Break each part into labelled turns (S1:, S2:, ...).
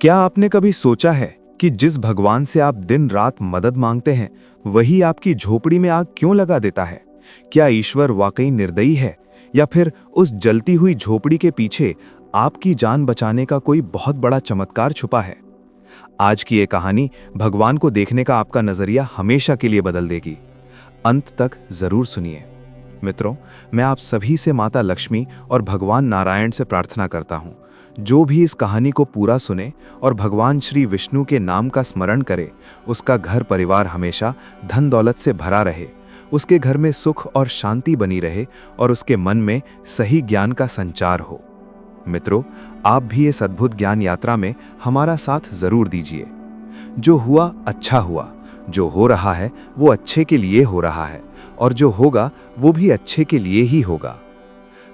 S1: क्या आपने कभी सोचा है कि जिस भगवान से आप दिन रात मदद मांगते हैं वही आपकी झोपड़ी में आग क्यों लगा देता है? क्या ईश्वर वाकई निर्दयी है या फिर उस जलती हुई झोपड़ी के पीछे आपकी जान बचाने का कोई बहुत बड़ा चमत्कार छुपा है? आज की ये कहानी भगवान को देखने का आपका नजरिया हमेशा के लिए बदल देगी। अंत तक जरूर सुनिए। मित्रों, मैं आप सभी से माता लक्ष्मी और भगवान नारायण से प्रार्थना करता हूँ, जो भी इस कहानी को पूरा सुने और भगवान श्री विष्णु के नाम का स्मरण करे, उसका घर परिवार हमेशा धन दौलत से भरा रहे, उसके घर में सुख और शांति बनी रहे और उसके मन में सही ज्ञान का संचार हो। मित्रों, आप भी इस अद्भुत ज्ञान यात्रा में हमारा साथ जरूर दीजिए। जो हुआ अच्छा हुआ, जो हो रहा है वो अच्छे के लिए हो रहा है और जो होगा वो भी अच्छे के लिए ही होगा।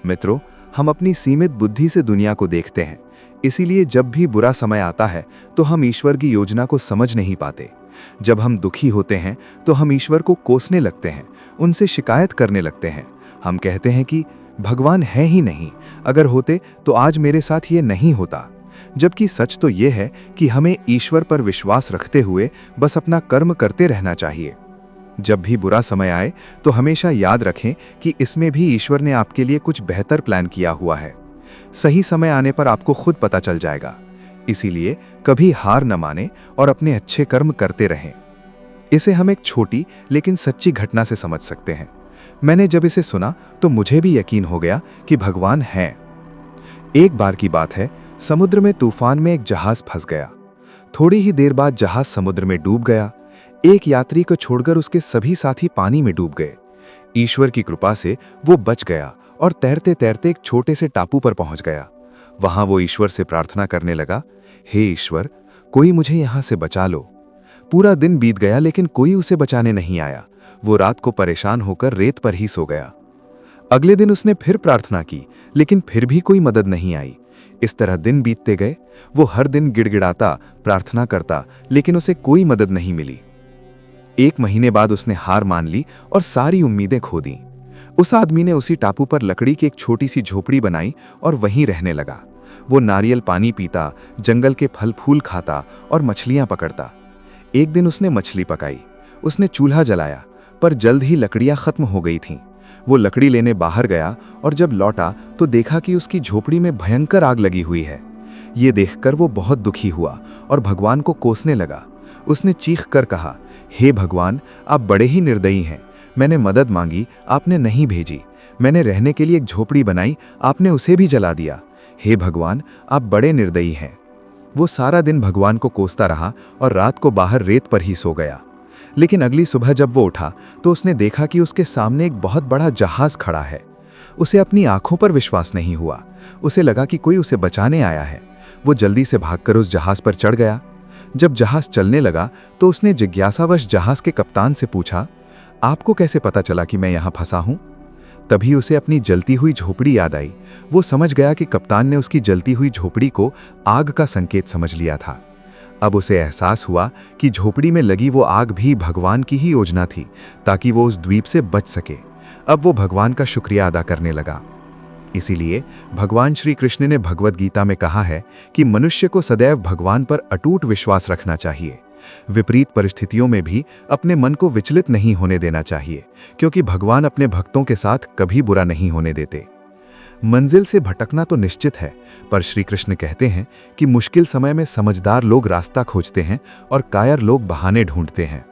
S1: मित्रों, हम अपनी सीमित बुद्धि से दुनिया को देखते हैं, इसीलिए जब भी बुरा समय आता है तो हम ईश्वर की योजना को समझ नहीं पाते। जब हम दुखी होते हैं तो हम ईश्वर को कोसने लगते हैं, उनसे शिकायत करने लगते हैं। हम कहते हैं कि भगवान है ही नहीं, अगर होते तो आज मेरे साथ ये नहीं होता। जबकि सच तो ये है कि हमें ईश्वर पर विश्वास रखते हुए बस अपना कर्म करते रहना चाहिए। जब भी बुरा समय आए तो हमेशा याद रखें कि इसमें भी ईश्वर ने आपके लिए कुछ बेहतर प्लान किया हुआ है। सही समय आने पर आपको खुद पता चल जाएगा। इसीलिए कभी हार न माने और अपने अच्छे कर्म करते रहें। इसे हम एक छोटी लेकिन सच्ची घटना से समझ सकते हैं। मैंने जब इसे सुना तो मुझे भी यकीन हो गया कि भगवान हैं। एक बार की बात है, समुद्र में तूफान में एक जहाज फंस गया। थोड़ी ही देर बाद जहाज समुद्र में डूब गया। एक यात्री को छोड़कर उसके सभी साथी पानी में डूब गए। ईश्वर की कृपा से वो बच गया और तैरते तैरते एक छोटे से टापू पर पहुंच गया। वहां वो ईश्वर से प्रार्थना करने लगा, हे ईश्वर, कोई मुझे यहां से बचा लो। पूरा दिन बीत गया लेकिन कोई उसे बचाने नहीं आया। वो रात को परेशान होकर रेत पर ही सो गया। अगले दिन उसने फिर प्रार्थना की लेकिन फिर भी कोई मदद नहीं आई। इस तरह दिन बीतते गए। वो हर दिन गिड़गिड़ाता, प्रार्थना करता, लेकिन उसे कोई मदद नहीं मिली। एक महीने बाद उसने हार मान ली और सारी उम्मीदें खो दी। उस आदमी ने उसी टापू पर लकड़ी की एक छोटी सी झोपड़ी बनाई और वहीं रहने लगा। वो नारियल पानी पीता, जंगल के फल फूल खाता और मछलियां पकड़ता। एक दिन उसने मछली पकाई। उसने चूल्हा जलाया, पर जल्द ही लकड़ियां खत्म हो गई थीं। वो लकड़ी लेने बाहर गया और जब लौटा तो देखा कि उसकी झोपड़ी में भयंकर आग लगी हुई है। ये देखकर वो बहुत दुखी हुआ और भगवान को कोसने लगा। उसने चीख कर कहा, हे भगवान, आप बड़े ही निर्दयी हैं। मैंने मदद मांगी, आपने नहीं भेजी। मैंने रहने के लिए एक झोपड़ी बनाई, आपने उसे भी जला दिया। हे भगवान, आप बड़े निर्दयी हैं। वो सारा दिन भगवान को कोसता रहा और रात को बाहर रेत पर ही सो गया। लेकिन अगली सुबह जब वो उठा तो उसने देखा कि उसके सामने एक बहुत बड़ा जहाज खड़ा है। उसे अपनी आंखों पर विश्वास नहीं हुआ। उसे लगा कि कोई उसे बचाने आया है। वो जल्दी से भागकर उस जहाज पर चढ़ गया। जब जहाज चलने लगा तो उसने जिज्ञासावश जहाज के कप्तान से पूछा, आपको कैसे पता चला कि मैं यहां फंसा हूं? तभी उसे अपनी जलती हुई झोपड़ी याद आई। वो समझ गया कि कप्तान ने उसकी जलती हुई झोपड़ी को आग का संकेत समझ लिया था। अब उसे एहसास हुआ कि झोपड़ी में लगी वो आग भी भगवान की ही योजना थी, ताकि वो उस द्वीप से बच सके। अब वो भगवान का शुक्रिया अदा करने लगा। इसीलिए भगवान श्री कृष्ण ने भगवद गीता में कहा है कि मनुष्य को सदैव भगवान पर अटूट विश्वास रखना चाहिए। विपरीत परिस्थितियों में भी अपने मन को विचलित नहीं होने देना चाहिए, क्योंकि भगवान अपने भक्तों के साथ कभी बुरा नहीं होने देते। मंजिल से भटकना तो निश्चित है, पर श्री कृष्ण कहते हैं कि मुश्किल समय में समझदार लोग रास्ता खोजते हैं और कायर लोग बहाने ढूंढते हैं।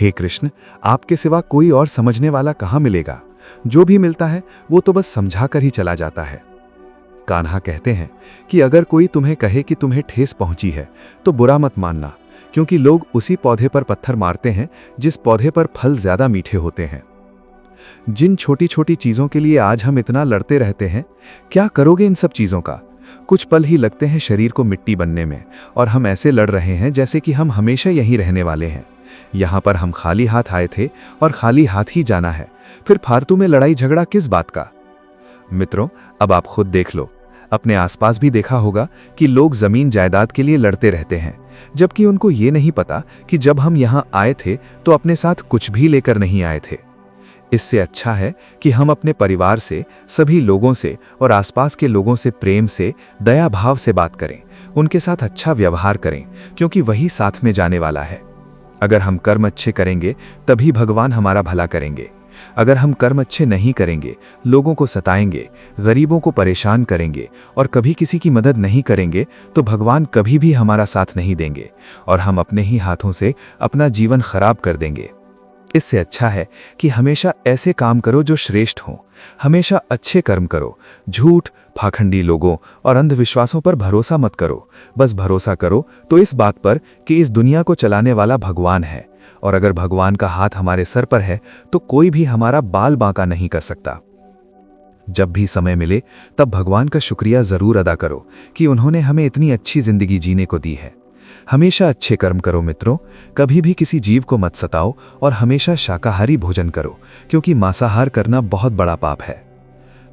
S1: हे कृष्ण, आपके सिवा कोई और समझने वाला कहाँ मिलेगा? जो भी मिलता है वो तो बस समझा कर ही चला जाता है। कान्हा कहते हैं कि अगर कोई तुम्हें कहे कि तुम्हें ठेस पहुंची है तो बुरा मत मानना, क्योंकि लोग उसी पौधे पर पत्थर मारते हैं जिस पौधे पर फल ज्यादा मीठे होते हैं। जिन छोटी छोटी चीजों के लिए आज हम इतना लड़ते रहते हैं, क्या करोगे इन सब चीजों का? कुछ पल ही लगते हैं शरीर को मिट्टी बनने में, और हम ऐसे लड़ रहे हैं जैसे कि हम हमेशा यहीं रहने वाले हैं। यहाँ पर हम खाली हाथ आए थे और खाली हाथ ही जाना है। फिर फालतू में लड़ाई झगड़ा किस बात का? मित्रों, अब आप खुद देख लो। अपने आसपास भी देखा होगा कि लोग जमीन जायदाद के लिए लड़ते रहते हैं, जबकि उनको ये नहीं पता कि जब हम यहाँ आए थे तो अपने साथ कुछ भी लेकर नहीं आए थे। इससे अच्छा है कि हम अपने परिवार से, सभी लोगों से और आसपास के लोगों से प्रेम से, दया भाव से बात करें। उनके साथ अच्छा व्यवहार करें, क्योंकि वही साथ में जाने वाला है। अगर हम कर्म अच्छे करेंगे तभी भगवान हमारा भला करेंगे। अगर हम कर्म अच्छे नहीं करेंगे, लोगों को सताएंगे, गरीबों को परेशान करेंगे और कभी किसी की मदद नहीं करेंगे, तो भगवान कभी भी हमारा साथ नहीं देंगे और हम अपने ही हाथों से अपना जीवन खराब कर देंगे। इससे अच्छा है कि हमेशा ऐसे काम करो जो श्रेष्ठ हों। हमेशा अच्छे कर्म करो। झूठ, पाखंडी लोगों और अंधविश्वासों पर भरोसा मत करो। बस भरोसा करो तो इस बात पर कि इस दुनिया को चलाने वाला भगवान है, और अगर भगवान का हाथ हमारे सर पर है तो कोई भी हमारा बाल बांका नहीं कर सकता। जब भी समय मिले तब भगवान का शुक्रिया जरूर अदा करो कि उन्होंने हमें इतनी अच्छी जिंदगी जीने को दी है। हमेशा अच्छे कर्म करो मित्रों, कभी भी किसी जीव को मत सताओ और हमेशा शाकाहारी भोजन करो, क्योंकि मांसाहार करना बहुत बड़ा पाप है।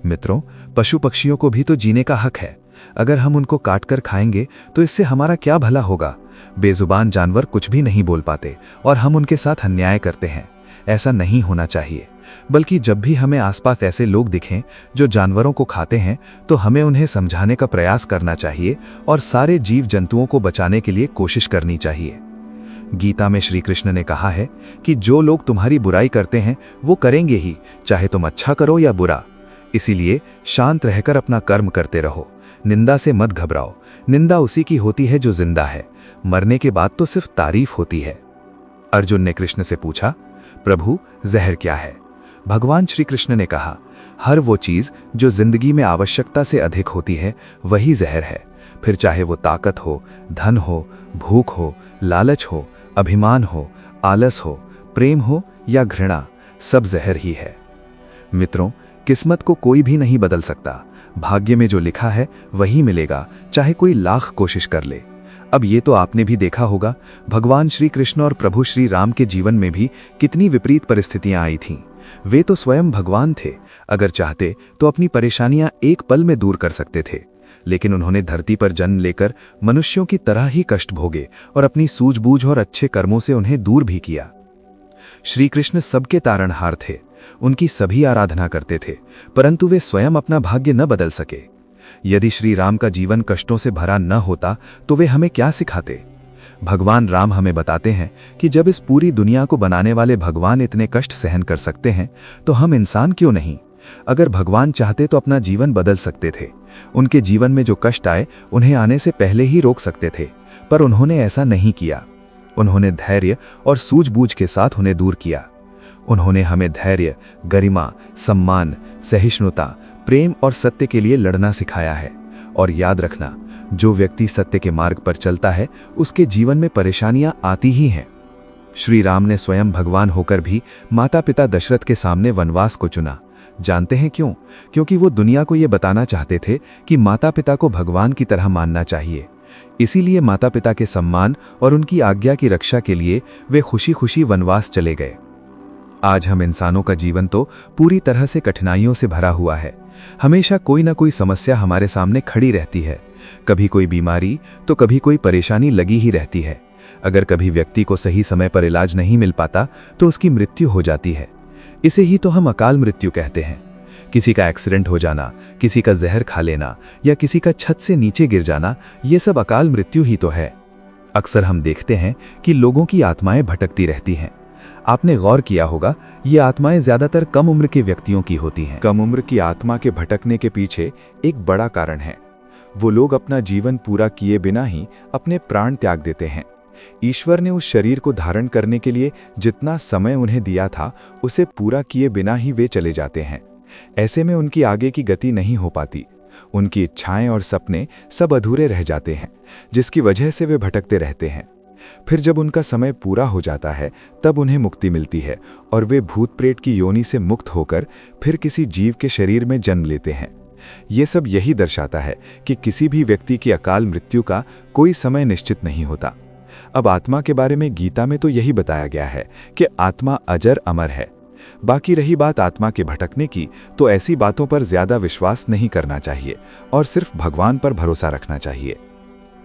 S1: मित्रों, पशु पक्षियों को भी तो जीने का हक है। अगर हम उनको काटकर खाएंगे तो इससे हमारा क्या भला होगा। बेजुबान जानवर कुछ भी नहीं बोल पाते और हम उनके साथ अन्याय करते हैं। ऐसा नहीं होना चाहिए। बल्कि जब भी हमें आसपास ऐसे लोग दिखें जो जानवरों को खाते हैं, तो हमें उन्हें समझाने का प्रयास करना चाहिए और सारे जीव जंतुओं को बचाने के लिए कोशिश करनी चाहिए। गीता में श्री कृष्ण ने कहा है कि जो लोग तुम्हारी बुराई करते हैं वो करेंगे ही, चाहे तुम अच्छा करो या बुरा। इसीलिए शांत रहकर अपना कर्म करते रहो। निंदा से मत घबराओ। निंदा उसी की होती है जो जिंदा है। मरने के बाद तो सिर्फ तारीफ होती है। अर्जुन ने कृष्ण से पूछा, प्रभु जहर क्या है? भगवान श्री कृष्ण ने कहा, हर वो चीज जो जिंदगी में आवश्यकता से अधिक होती है वही जहर है। फिर चाहे वो ताकत हो, धन हो, भूख हो, लालच हो, अभिमान हो, आलस हो, प्रेम हो या घृणा, सब जहर ही है। मित्रों, किस्मत को कोई भी नहीं बदल सकता। भाग्य में जो लिखा है वही मिलेगा, चाहे कोई लाख कोशिश कर ले। अब ये तो आपने भी देखा होगा, भगवान श्री कृष्ण और प्रभु श्री राम के जीवन में भी कितनी विपरीत परिस्थितियां आई थीं। वे तो स्वयं भगवान थे। अगर चाहते तो अपनी परेशानियां एक पल में दूर कर सकते थे, लेकिन उन्होंने धरती पर जन्म लेकर मनुष्यों की तरह ही कष्ट भोगे और अपनी सूझबूझ और अच्छे कर्मों से उन्हें दूर भी किया। श्री कृष्ण सबके तारणहार थे। उनकी सभी आराधना करते थे, परंतु वे स्वयं अपना भाग्य न बदल सके। यदि श्री राम का जीवन कष्टों से भरा न होता तो वे हमें क्या सिखाते? भगवान राम हमें बताते हैं कि जब इस पूरी दुनिया को बनाने वाले भगवान इतने कष्ट सहन कर सकते हैं, तो हम इंसान क्यों नहीं? अगर भगवान चाहते तो अपना जीवन बदल सकते थे। उनके जीवन में जो कष्ट आए उन्हें आने से पहले ही रोक सकते थे, पर उन्होंने ऐसा नहीं किया। उन्होंने धैर्य और सूझबूझ के साथ उन्हें दूर किया। उन्होंने हमें धैर्य, गरिमा, सम्मान, सहिष्णुता, प्रेम और सत्य के लिए लड़ना सिखाया है। और याद रखना, जो व्यक्ति सत्य के मार्ग पर चलता है उसके जीवन में परेशानियां आती ही हैं। श्री राम ने स्वयं भगवान होकर भी माता पिता दशरथ के सामने वनवास को चुना। जानते हैं क्यों? क्योंकि वो दुनिया को ये बताना चाहते थे कि माता पिता को भगवान की तरह मानना चाहिए। इसीलिए माता पिता के सम्मान और उनकी आज्ञा की रक्षा के लिए वे खुशी खुशी वनवास चले गए। आज हम इंसानों का जीवन तो पूरी तरह से कठिनाइयों से भरा हुआ है। हमेशा कोई ना कोई समस्या हमारे सामने खड़ी रहती है। कभी कोई बीमारी तो कभी कोई परेशानी लगी ही रहती है। अगर कभी व्यक्ति को सही समय पर इलाज नहीं मिल पाता तो उसकी मृत्यु हो जाती है। इसे ही तो हम अकाल मृत्यु कहते हैं। किसी का एक्सीडेंट हो जाना, किसी का जहर खा लेना या किसी का छत से नीचे गिर जाना, ये सब अकाल मृत्यु ही तो है। अक्सर हम देखते हैं कि लोगों की आत्माएं भटकती रहती हैं। आपने गौर किया होगा, ये आत्माएं ज्यादातर कम उम्र के व्यक्तियों की होती हैं।
S2: कम उम्र की आत्मा के भटकने के पीछे एक बड़ा कारण है। वो लोग अपना जीवन पूरा किए बिना ही अपने प्राण त्याग देते हैं। ईश्वर ने उस शरीर को धारण करने के लिए जितना समय उन्हें दिया था, उसे पूरा किए बिना ही वे चले जाते हैं। ऐसे में उनकी आगे की गति नहीं हो पाती। उनकी इच्छाएं और सपने सब अधूरे रह जाते हैं, जिसकी वजह से वे भटकते रहते हैं। फिर जब उनका समय पूरा हो जाता है तब उन्हें मुक्ति मिलती है और वे भूत प्रेत की योनि से मुक्त होकर फिर किसी जीव के शरीर में जन्म लेते हैं। ये सब यही दर्शाता है कि किसी भी व्यक्ति की अकाल मृत्यु का कोई समय निश्चित नहीं होता। अब आत्मा के बारे में गीता में तो यही बताया गया है कि आत्मा अजर अमर है। बाकी रही बात आत्मा के भटकने की, तो ऐसी बातों पर ज्यादा विश्वास नहीं करना चाहिए और सिर्फ भगवान पर भरोसा रखना चाहिए।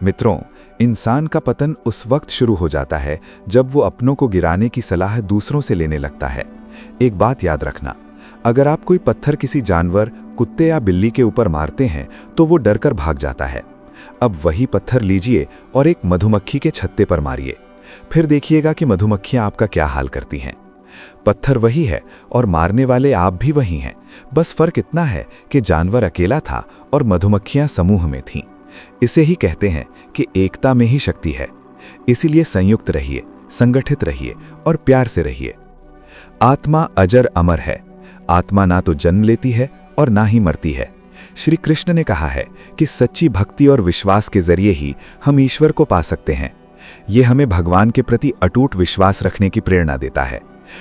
S2: मित्रों, इंसान का पतन उस वक्त शुरू हो जाता है जब वो अपनों को गिराने की सलाह दूसरों से लेने लगता है। एक बात याद रखना, अगर आप कोई पत्थर किसी जानवर, कुत्ते या बिल्ली के ऊपर मारते हैं तो वो डरकर भाग जाता है। अब वही पत्थर लीजिए और एक मधुमक्खी के छत्ते पर मारिए, फिर देखिएगा कि मधुमक्खियां आपका क्या हाल करती हैं। पत्थर वही है और मारने वाले आप भी वही हैं, बस फर्क इतना है कि जानवर अकेला था और मधुमक्खियां समूह में थीं। इसे ही कहते हैं कि एकता में ही शक्ति है। इसीलिए संयुक्त रहिए, संगठित रहिए और प्यार से रहिए। आत्मा अजर अमर है। आत्मा ना तो जन्म लेती है और ना ही मरती है। श्री कृष्ण ने कहा है कि सच्ची भक्ति और विश्वास के जरिए ही हम ईश्वर को पा सकते हैं। ये हमें भगवान के प्रति अटूट विश्वास रखने की प्रेरणा देता है।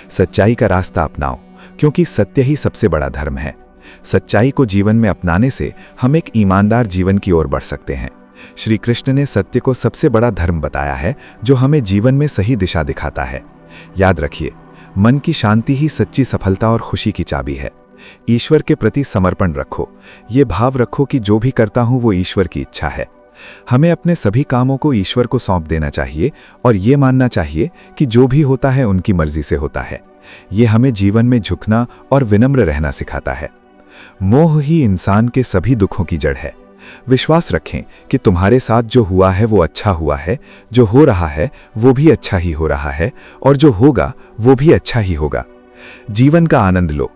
S2: सच्चाई का रास्ता अपनाओ, क्योंकि सत्य ही सबसे बड़ा धर्म है। सच्चाई को जीवन में अपनाने से हम एक ईमानदार जीवन की ओर बढ़ सकते हैं। श्री कृष्ण ने सत्य को सबसे बड़ा धर्म बताया है, जो हमें जीवन में सही दिशा दिखाता है। याद रखिए, मन की शांति ही सच्ची सफलता और खुशी की चाबी है। ईश्वर के प्रति समर्पण रखो। ये भाव रखो कि जो भी करता हूं वो ईश्वर की इच्छा है। हमें अपने सभी कामों को ईश्वर को सौंप देना चाहिए और ये मानना चाहिए कि जो भी होता है उनकी मर्जी से होता है। ये हमें जीवन में झुकना और विनम्र रहना सिखाता है। मोह ही इंसान के सभी दुखों की जड़ है। विश्वास रखें कि तुम्हारे साथ जो हुआ है वो अच्छा हुआ है, जो हो रहा है वो भी अच्छा ही हो रहा है, और जो होगा वो भी अच्छा ही होगा। जीवन का आनंद लो।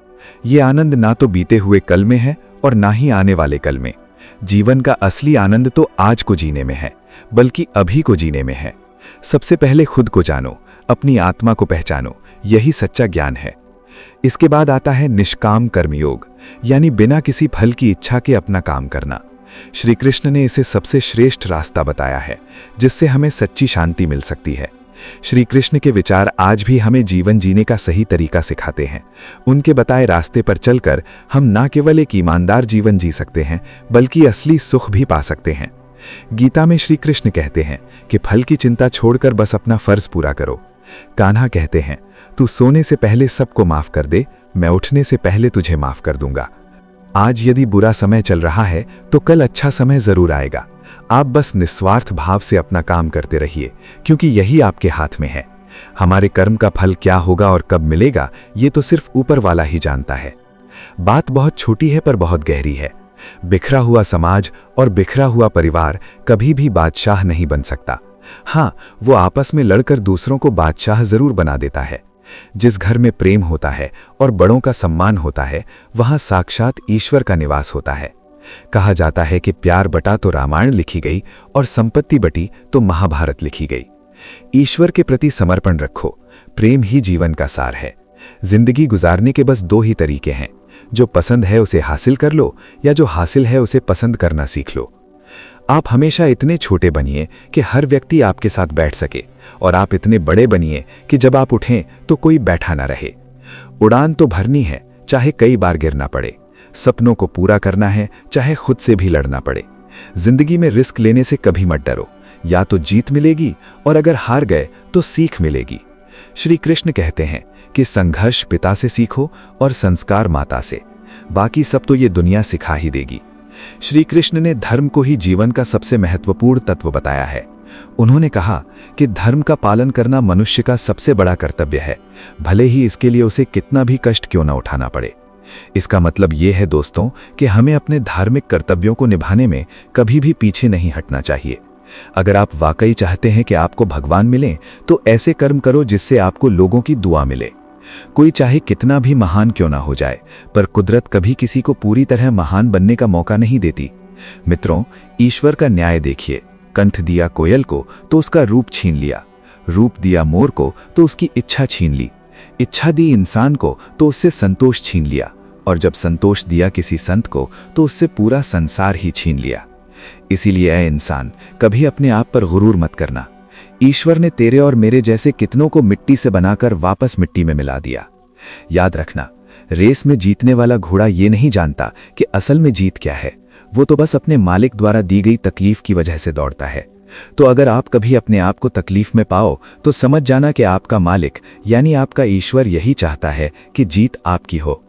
S2: ये आनंद ना तो बीते हुए कल में है और ना ही आने वाले कल में। जीवन का असली आनंद तो आज को जीने में है, बल्कि अभी को जीने में है। सबसे पहले खुद को जानो, अपनी आत्मा को पहचानो। यही सच्चा ज्ञान है। इसके बाद आता है निष्काम कर्मयोग, यानी बिना किसी फल की इच्छा के अपना काम करना। श्री कृष्ण ने इसे सबसे श्रेष्ठ रास्ता बताया है, जिससे हमें सच्ची शांति मिल सकती है। श्री कृष्ण के विचार आज भी हमें जीवन जीने का सही तरीका सिखाते हैं। उनके बताए रास्ते पर चलकर हम न केवल एक ईमानदार जीवन जी सकते हैं, बल्कि असली सुख भी पा सकते हैं। गीता में श्री कृष्ण कहते हैं कि फल की चिंता छोड़कर बस अपना फर्ज पूरा करो। कान्हा कहते हैं, तू सोने से पहले सबको माफ कर दे, मैं उठने से पहले तुझे माफ कर दूंगा। आज यदि बुरा समय चल रहा है तो कल अच्छा समय जरूर आएगा। आप बस निस्वार्थ भाव से अपना काम करते रहिए, क्योंकि यही आपके हाथ में है। हमारे कर्म का फल क्या होगा और कब मिलेगा, ये तो सिर्फ ऊपर वाला ही जानता है। बात बहुत छोटी है पर बहुत गहरी है। बिखरा हुआ समाज और बिखरा हुआ परिवार कभी भी बादशाह नहीं बन सकता। हाँ, वो आपस में लड़कर दूसरों को बादशाह जरूर बना देता है। जिस घर में प्रेम होता है और बड़ों का सम्मान होता है, वहां साक्षात ईश्वर का निवास होता है। कहा जाता है कि प्यार बटा तो रामायण लिखी गई और संपत्ति बटी तो महाभारत लिखी गई। ईश्वर के प्रति समर्पण रखो। प्रेम ही जीवन का सार है। जिंदगी गुजारने के बस दो ही तरीके हैं, जो पसंद है उसे हासिल कर लो, या जो हासिल है उसे पसंद करना सीख लो। आप हमेशा इतने छोटे बनिए कि हर व्यक्ति आपके साथ बैठ सके, और आप इतने बड़े बनिए कि जब आप उठें तो कोई बैठा ना रहे। उड़ान तो भरनी है, चाहे कई बार गिरना पड़े। सपनों को पूरा करना है, चाहे खुद से भी लड़ना पड़े। जिंदगी में रिस्क लेने से कभी मत डरो। या तो जीत मिलेगी, और अगर हार गए तो सीख मिलेगी। श्री कृष्ण कहते हैं कि संघर्ष पिता से सीखो और संस्कार माता से। बाकी सब तो ये दुनिया सिखा ही देगी। श्री कृष्ण ने धर्म को ही जीवन का सबसे महत्वपूर्ण तत्व बताया है। उन्होंने कहा कि धर्म का पालन करना मनुष्य का सबसे बड़ा कर्तव्य है, भले ही इसके लिए उसे कितना भी कष्ट क्यों न उठाना पड़े। इसका मतलब ये है दोस्तों कि हमें अपने धार्मिक कर्तव्यों को निभाने में कभी भी पीछे नहीं हटना चाहिए। अगर आप वाकई चाहते हैं कि आपको भगवान मिलें, तो ऐसे कर्म करो जिससे आपको लोगों की दुआ मिले। कोई चाहे कितना भी महान क्यों ना हो जाए, पर कुदरत कभी किसी को पूरी तरह महान बनने का मौका नहीं देती। मित्रों, ईश्वर का न्याय देखिए। कंठ दिया कोयल को तो उसका रूप छीन लिया, रूप दिया मोर को तो उसकी इच्छा छीन ली, इच्छा दी इंसान को तो उससे संतोष छीन लिया, और जब संतोष दिया किसी संत को तो उससे पूरा संसार ही छीन लिया। इसीलिए ऐ इंसान, कभी अपने आप पर गुरूर मत करना। ईश्वर ने तेरे और मेरे जैसे कितनों को मिट्टी से बनाकर वापस मिट्टी में मिला दिया। याद रखना, रेस में जीतने वाला घोड़ा ये नहीं जानता कि असल में जीत क्या है। वो तो बस अपने मालिक द्वारा दी गई तकलीफ की वजह से दौड़ता है। तो अगर आप कभी अपने आप को तकलीफ में पाओ तो समझ जाना कि आपका मालिक यानी आपका ईश्वर यही चाहता है कि जीत आपकी हो।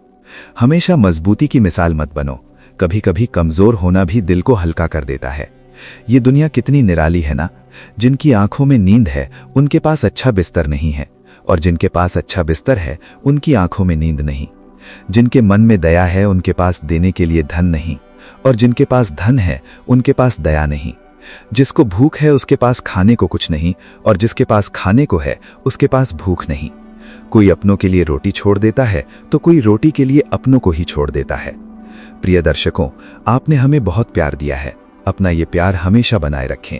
S2: हमेशा मजबूती की मिसाल मत बनो। कभी कभी कमजोर होना भी दिल को हल्का कर देता है। ये दुनिया कितनी निराली है ना। जिनकी आंखों में नींद है उनके पास अच्छा बिस्तर नहीं है, और जिनके पास अच्छा बिस्तर है उनकी आंखों में नींद नहीं। जिनके मन में दया है उनके पास देने के लिए धन नहीं, और जिनके पास धन है उनके पास दया नहीं। जिसको भूख है उसके पास खाने को कुछ नहीं, और जिसके पास खाने को है उसके पास भूख नहीं। कोई अपनों के लिए रोटी छोड़ देता है तो कोई रोटी के लिए अपनों को ही छोड़ देता है। प्रिय दर्शकों, आपने हमें बहुत प्यार दिया है। अपना ये प्यार हमेशा बनाए रखें।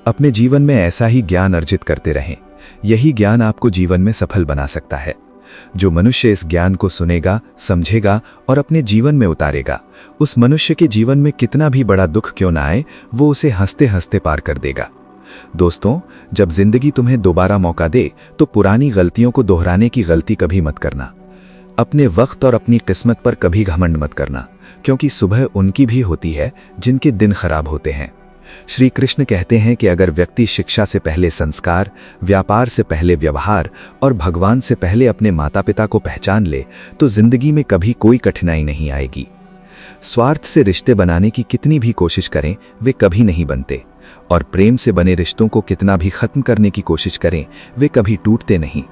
S2: अपने जीवन में ऐसा ही ज्ञान अर्जित करते रहें। यही ज्ञान आपको जीवन में सफल बना सकता है। जो मनुष्य इस ज्ञान को सुनेगा, समझेगा और अपने जीवन में उतारेगा, उस मनुष्य के जीवन में कितना भी बड़ा दुख क्यों ना आए, वो उसे हंसते हंसते पार कर देगा। दोस्तों, जब जिंदगी तुम्हें दोबारा मौका दे तो पुरानी गलतियों को दोहराने की गलती कभी मत करना। अपने वक्त और अपनी किस्मत पर कभी घमंड मत करना, क्योंकि सुबह उनकी भी होती है जिनके दिन खराब होते हैं। श्री कृष्ण कहते हैं कि अगर व्यक्ति शिक्षा से पहले संस्कार, व्यापार से पहले व्यवहार और भगवान से पहले अपने माता पिता को पहचान ले तो जिंदगी में कभी कोई कठिनाई नहीं आएगी। स्वार्थ से रिश्ते बनाने की कितनी भी कोशिश करें, वे कभी नहीं बनते, और प्रेम से बने रिश्तों को कितना भी खत्म करने की कोशिश करें, वे कभी टूटते नहीं।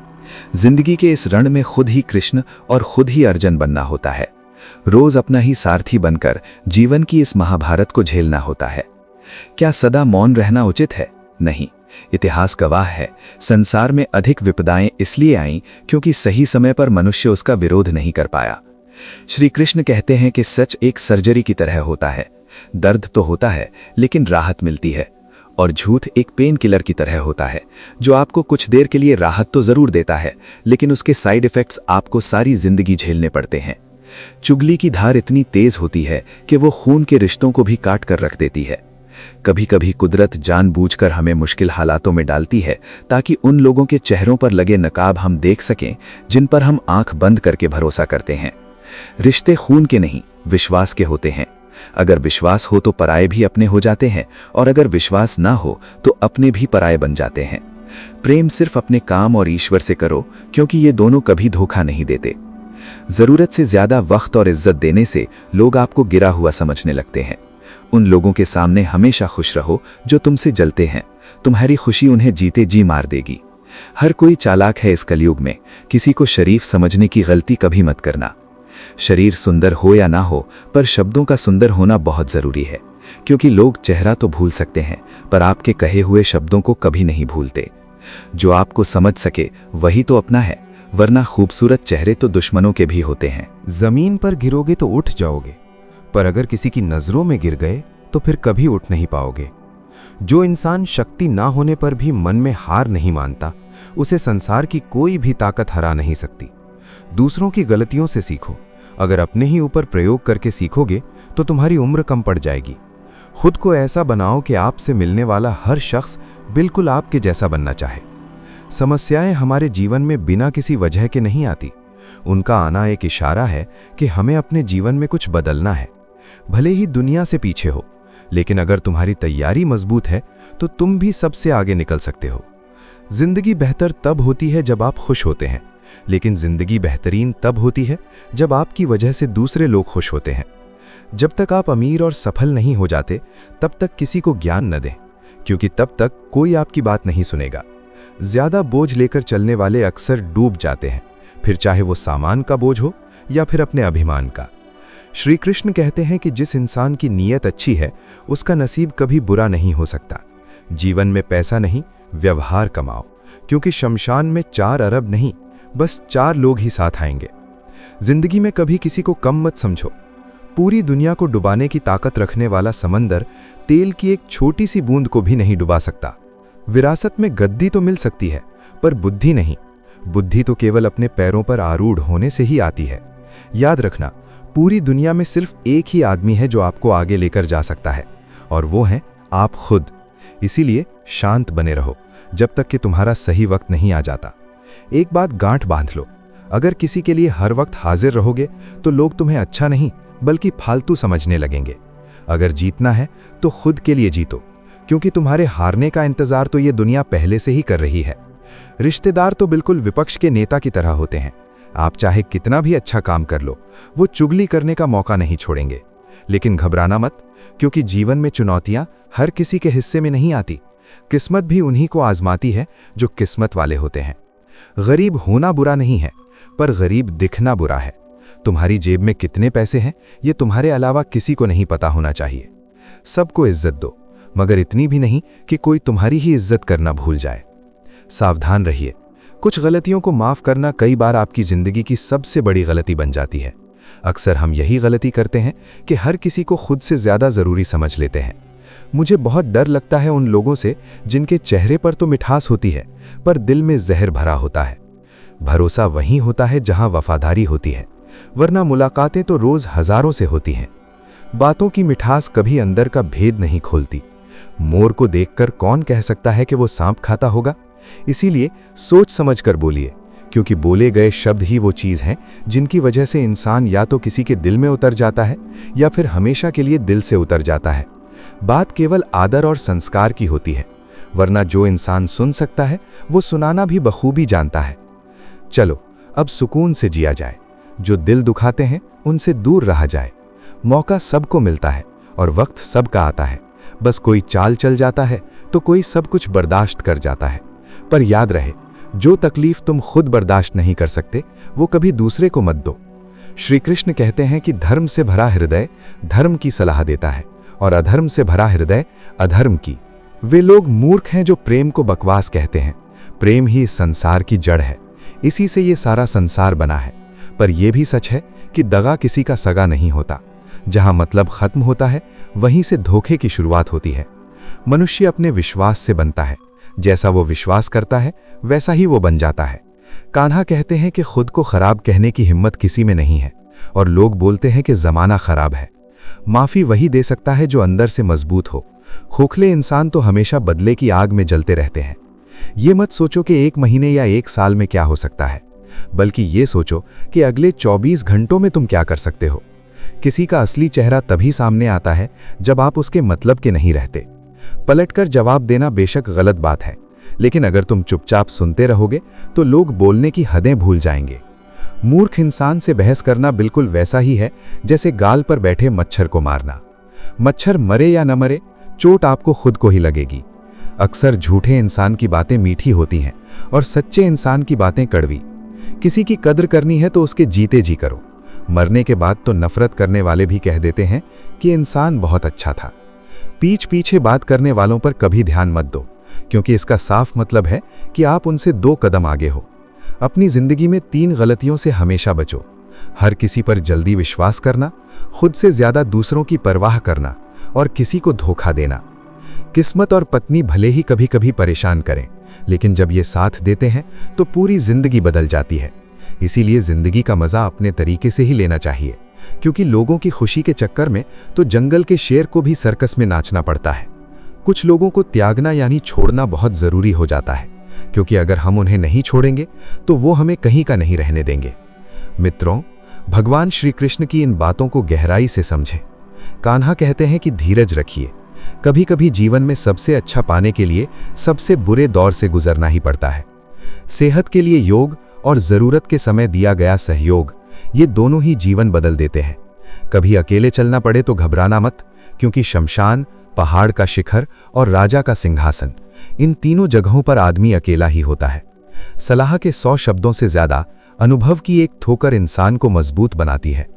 S2: जिंदगी के इस रण में खुद ही कृष्ण और खुद ही अर्जुन बनना होता है। रोज अपना ही सारथी बनकर जीवन की इस महाभारत को झेलना होता है। क्या सदा मौन रहना उचित है? नहीं। इतिहास गवाह है, संसार में अधिक विपदाएं इसलिए आईं क्योंकि सही समय पर मनुष्य उसका विरोध नहीं कर पाया। श्री कृष्ण कहते हैं कि सच एक सर्जरी की तरह होता है। दर्द तो होता है लेकिन राहत मिलती है, और झूठ एक पेन किलर की तरह होता है जो आपको कुछ देर के लिए राहत तो जरूर देता है, लेकिन उसके साइड इफेक्ट्स आपको सारी जिंदगी झेलने पड़ते हैं। चुगली की धार इतनी तेज होती है कि वो खून के रिश्तों को भी काट कर रख देती है। कभी कभी कुदरत जानबूझकर हमें मुश्किल हालातों में डालती है ताकि उन लोगों के चेहरों पर लगे नकाब हम देख सकें जिन पर हम आंख बंद करके भरोसा करते हैं। रिश्ते खून के नहीं, विश्वास के होते हैं। अगर विश्वास हो तो पराये भी अपने हो जाते हैं, और अगर विश्वास ना हो तो अपने भी पराये बन जाते हैं। प्रेम सिर्फ अपने काम और ईश्वर से करो, क्योंकि ये दोनों कभी धोखा नहीं देते। जरूरत से ज्यादा वक्त और इज्जत देने से लोग आपको गिरा हुआ समझने लगते हैं। उन लोगों के सामने हमेशा खुश रहो जो तुमसे जलते हैं। तुम्हारी खुशी उन्हें जीते जी मार देगी। हर कोई चालाक है इस कलयुग में। किसी को शरीफ समझने की गलती कभी मत करना। शरीर सुंदर हो या ना हो, पर शब्दों का सुंदर होना बहुत जरूरी है, क्योंकि लोग चेहरा तो भूल सकते हैं पर आपके कहे हुए शब्दों को कभी नहीं भूलते। जो आपको समझ सके वही तो अपना है, वरना खूबसूरत चेहरे तो दुश्मनों के भी होते हैं।
S3: जमीन पर गिरोगे तो उठ जाओगे, पर अगर किसी की नजरों में गिर गए तो फिर कभी उठ नहीं पाओगे। जो इंसान शक्ति ना होने पर भी मन में हार नहीं मानता, उसे संसार की कोई भी ताकत हरा नहीं सकती। दूसरों की गलतियों से सीखो। अगर अपने ही ऊपर प्रयोग करके सीखोगे तो तुम्हारी उम्र कम पड़ जाएगी। खुद को ऐसा बनाओ कि आपसे मिलने वाला हर शख्स बिल्कुल आपके जैसा बनना चाहे। समस्याएं हमारे जीवन में बिना किसी वजह के नहीं आती। उनका आना एक इशारा है कि हमें अपने जीवन में कुछ बदलना है। भले ही दुनिया से पीछे हो, लेकिन अगर तुम्हारी तैयारी मजबूत है तो तुम भी सबसे आगे निकल सकते हो। जिंदगी बेहतर तब होती है जब आप खुश होते हैं, लेकिन जिंदगी बेहतरीन तब होती है जब आपकी वजह से दूसरे लोग खुश होते हैं। जब तक आप अमीर और सफल नहीं हो जाते, तब तक किसी को ज्ञान न दें, क्योंकि तब तक कोई आपकी बात नहीं सुनेगा। ज्यादा बोझ लेकर चलने वाले अक्सर डूब जाते हैं, फिर चाहे वो सामान का बोझ हो या फिर अपने अभिमान का। श्री कृष्ण कहते हैं कि जिस इंसान की नीयत अच्छी है, उसका नसीब कभी बुरा नहीं हो सकता। जीवन में पैसा नहीं, व्यवहार कमाओ, क्योंकि शमशान में 4 अरब नहीं, बस 4 लोग ही साथ आएंगे। जिंदगी में कभी किसी को कम मत समझो। पूरी दुनिया को डुबाने की ताकत रखने वाला समंदर तेल की एक छोटी सी बूंद को भी नहीं डुबा सकता। विरासत में गद्दी तो मिल सकती है, पर बुद्धि नहीं। बुद्धि तो केवल अपने पैरों पर आरूढ़ होने से ही आती है। याद रखना, पूरी दुनिया में सिर्फ एक ही आदमी है जो आपको आगे लेकर जा सकता है, और वो है आप खुद। इसीलिए शांत बने रहो जब तक कि तुम्हारा सही वक्त नहीं आ जाता। एक बात गांठ बांध लो, अगर किसी के लिए हर वक्त हाजिर रहोगे तो लोग तुम्हें अच्छा नहीं बल्कि फालतू समझने लगेंगे। अगर जीतना है तो खुद के लिए जीतो, क्योंकि तुम्हारे हारने का इंतजार तो ये दुनिया पहले से ही कर रही है। रिश्तेदार तो बिल्कुल विपक्ष के नेता की तरह होते हैं। आप चाहे कितना भी अच्छा काम कर लो, वो चुगली करने का मौका नहीं छोड़ेंगे। लेकिन घबराना मत, क्योंकि जीवन में चुनौतियां हर किसी के हिस्से में नहीं आती। किस्मत भी उन्हीं को आजमाती है जो किस्मत वाले होते हैं। गरीब होना बुरा नहीं है, पर गरीब दिखना बुरा है। तुम्हारी जेब में कितने पैसे हैं, ये तुम्हारे अलावा किसी को नहीं पता होना चाहिए। सबको इज्जत दो, मगर इतनी भी नहीं कि कोई तुम्हारी ही इज्जत करना भूल जाए। सावधान रहिए, कुछ गलतियों को माफ करना कई बार आपकी जिंदगी की सबसे बड़ी गलती बन जाती है। अक्सर हम यही गलती करते हैं कि हर किसी को खुद से ज्यादा जरूरी समझ लेते हैं। मुझे बहुत डर लगता है उन लोगों से जिनके चेहरे पर तो मिठास होती है पर दिल में जहर भरा होता है। भरोसा वहीं होता है जहां वफादारी होती है, वरना मुलाकातें तो रोज हजारों से होती हैं। बातों की मिठास कभी अंदर का भेद नहीं खोलती। मोर को देखकर कौन कह सकता है कि वो सांप खाता होगा? इसीलिए सोच समझकर बोलिए, क्योंकि बोले गए शब्द ही वो चीज हैं जिनकी वजह से इंसान या तो किसी के दिल में उतर जाता है या फिर हमेशा के लिए दिल से उतर जाता है। बात केवल आदर और संस्कार की होती है, वरना जो इंसान सुन सकता है वो सुनाना भी बखूबी जानता है। चलो अब सुकून से जिया जाए, जो दिल दुखाते हैं उनसे दूर रहा जाए। मौका सबको मिलता है और वक्त सबका आता है, बस कोई चाल चल जाता है तो कोई सब कुछ बर्दाश्त कर जाता है। पर याद रहे, जो तकलीफ तुम खुद बर्दाश्त नहीं कर सकते वो कभी दूसरे को मत दो। श्री कृष्ण कहते हैं कि धर्म से भरा हृदय धर्म की सलाह देता है और अधर्म से भरा हृदय अधर्म की। वे लोग मूर्ख हैं जो प्रेम को बकवास कहते हैं। प्रेम ही इस संसार की जड़ है, इसी से ये सारा संसार बना है। पर यह भी सच है कि दगा किसी का सगा नहीं होता। जहां मतलब खत्म होता है वहीं से धोखे की शुरुआत होती है। मनुष्य अपने विश्वास से बनता है, जैसा वो विश्वास करता है वैसा ही वो बन जाता है। कान्हा कहते हैं कि खुद को खराब कहने की हिम्मत किसी में नहीं है और लोग बोलते हैं कि जमाना खराब है। माफी वही दे सकता है जो अंदर से मजबूत हो। खोखले इंसान तो हमेशा बदले की आग में जलते रहते हैं। ये मत सोचो कि 1 महीने या 1 साल में क्या हो सकता है, बल्कि ये सोचो कि अगले 24 घंटों में तुम क्या कर सकते हो। किसी का असली चेहरा तभी सामने आता है जब आप उसके मतलब के नहीं रहते। पलटकर जवाब देना बेशक गलत बात है, लेकिन अगर तुम चुपचाप सुनते रहोगे तो लोग बोलने की हदें भूल जाएंगे। मूर्ख इंसान से बहस करना बिल्कुल वैसा ही है जैसे गाल पर बैठे मच्छर को मारना। मच्छर मरे या न मरे, चोट आपको खुद को ही लगेगी। अक्सर झूठे इंसान की बातें मीठी होती हैं और सच्चे इंसान की बातें कड़वी। किसी की कद्र करनी है तो उसके जीते जी करो। मरने के बाद तो नफरत करने वाले भी कह देते हैं कि इंसान बहुत अच्छा था। पीछ पीछे बात करने वालों पर कभी ध्यान मत दो, क्योंकि इसका साफ मतलब है कि आप उनसे 2 कदम आगे हो। अपनी जिंदगी में 3 गलतियों से हमेशा बचो। हर किसी पर जल्दी विश्वास करना, खुद से ज्यादा दूसरों की परवाह करना और किसी को धोखा देना। किस्मत और पत्नी भले ही कभी कभी परेशान करें, लेकिन जब ये साथ देते हैं तो पूरी जिंदगी बदल जाती है। इसीलिए जिंदगी का मजा अपने तरीके से ही लेना चाहिए, क्योंकि लोगों की खुशी के चक्कर में तो जंगल के शेर को भी सर्कस में नाचना पड़ता है। कुछ लोगों को त्यागना यानी छोड़ना बहुत जरूरी हो जाता है, क्योंकि अगर हम उन्हें नहीं छोड़ेंगे तो वो हमें कहीं का नहीं रहने देंगे। मित्रों, भगवान श्री कृष्ण की इन बातों को गहराई से समझें। कान्हा कहते हैं कि धीरज रखिए। कभी कभी जीवन में सबसे अच्छा पाने के लिए सबसे बुरे दौर से गुजरना ही पड़ता है। सेहत के लिए योग और जरूरत के समय दिया गया सहयोग, ये दोनों ही जीवन बदल देते हैं। कभी अकेले चलना पड़े तो घबराना मत, क्योंकि शमशान, पहाड़ का शिखर और राजा का सिंहासन, इन तीनों जगहों पर आदमी अकेला ही होता है। सलाह के 100 शब्दों से ज्यादा अनुभव की एक ठोकर इंसान को मजबूत बनाती है।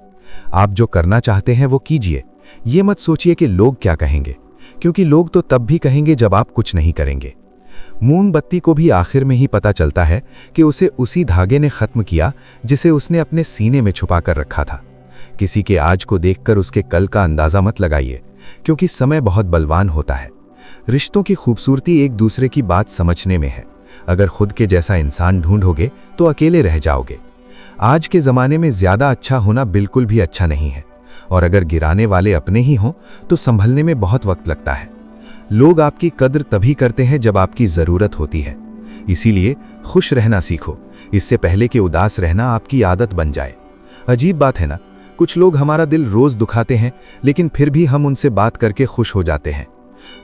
S3: आप जो करना चाहते हैं वो कीजिए। ये मत सोचिए कि लोग क्या कहेंगे, क्योंकि लोग तो तब भी कहेंगे जब आप कुछ नहीं करेंगे। मोमबत्ती को भी आखिर में ही पता चलता है कि उसे उसी धागे ने खत्म किया जिसे उसने अपने सीने में छुपा कर रखा था। किसी के आज को देखकर उसके कल का अंदाजा मत लगाइए, क्योंकि समय बहुत बलवान होता है। रिश्तों की खूबसूरती एक दूसरे की बात समझने में है। अगर खुद के जैसा इंसान ढूंढोगे तो अकेले रह जाओगे। आज के ज़माने में ज़्यादा अच्छा होना बिल्कुल भी अच्छा नहीं है, और अगर गिराने वाले अपने ही हों तो संभलने में बहुत वक्त लगता है। लोग आपकी कद्र तभी करते हैं जब आपकी ज़रूरत होती है। इसीलिए खुश रहना सीखो, इससे पहले कि उदास रहना आपकी आदत बन जाए। अजीब बात है ना, कुछ लोग हमारा दिल रोज़ दुखाते हैं, लेकिन फिर भी हम उनसे बात करके खुश हो जाते हैं।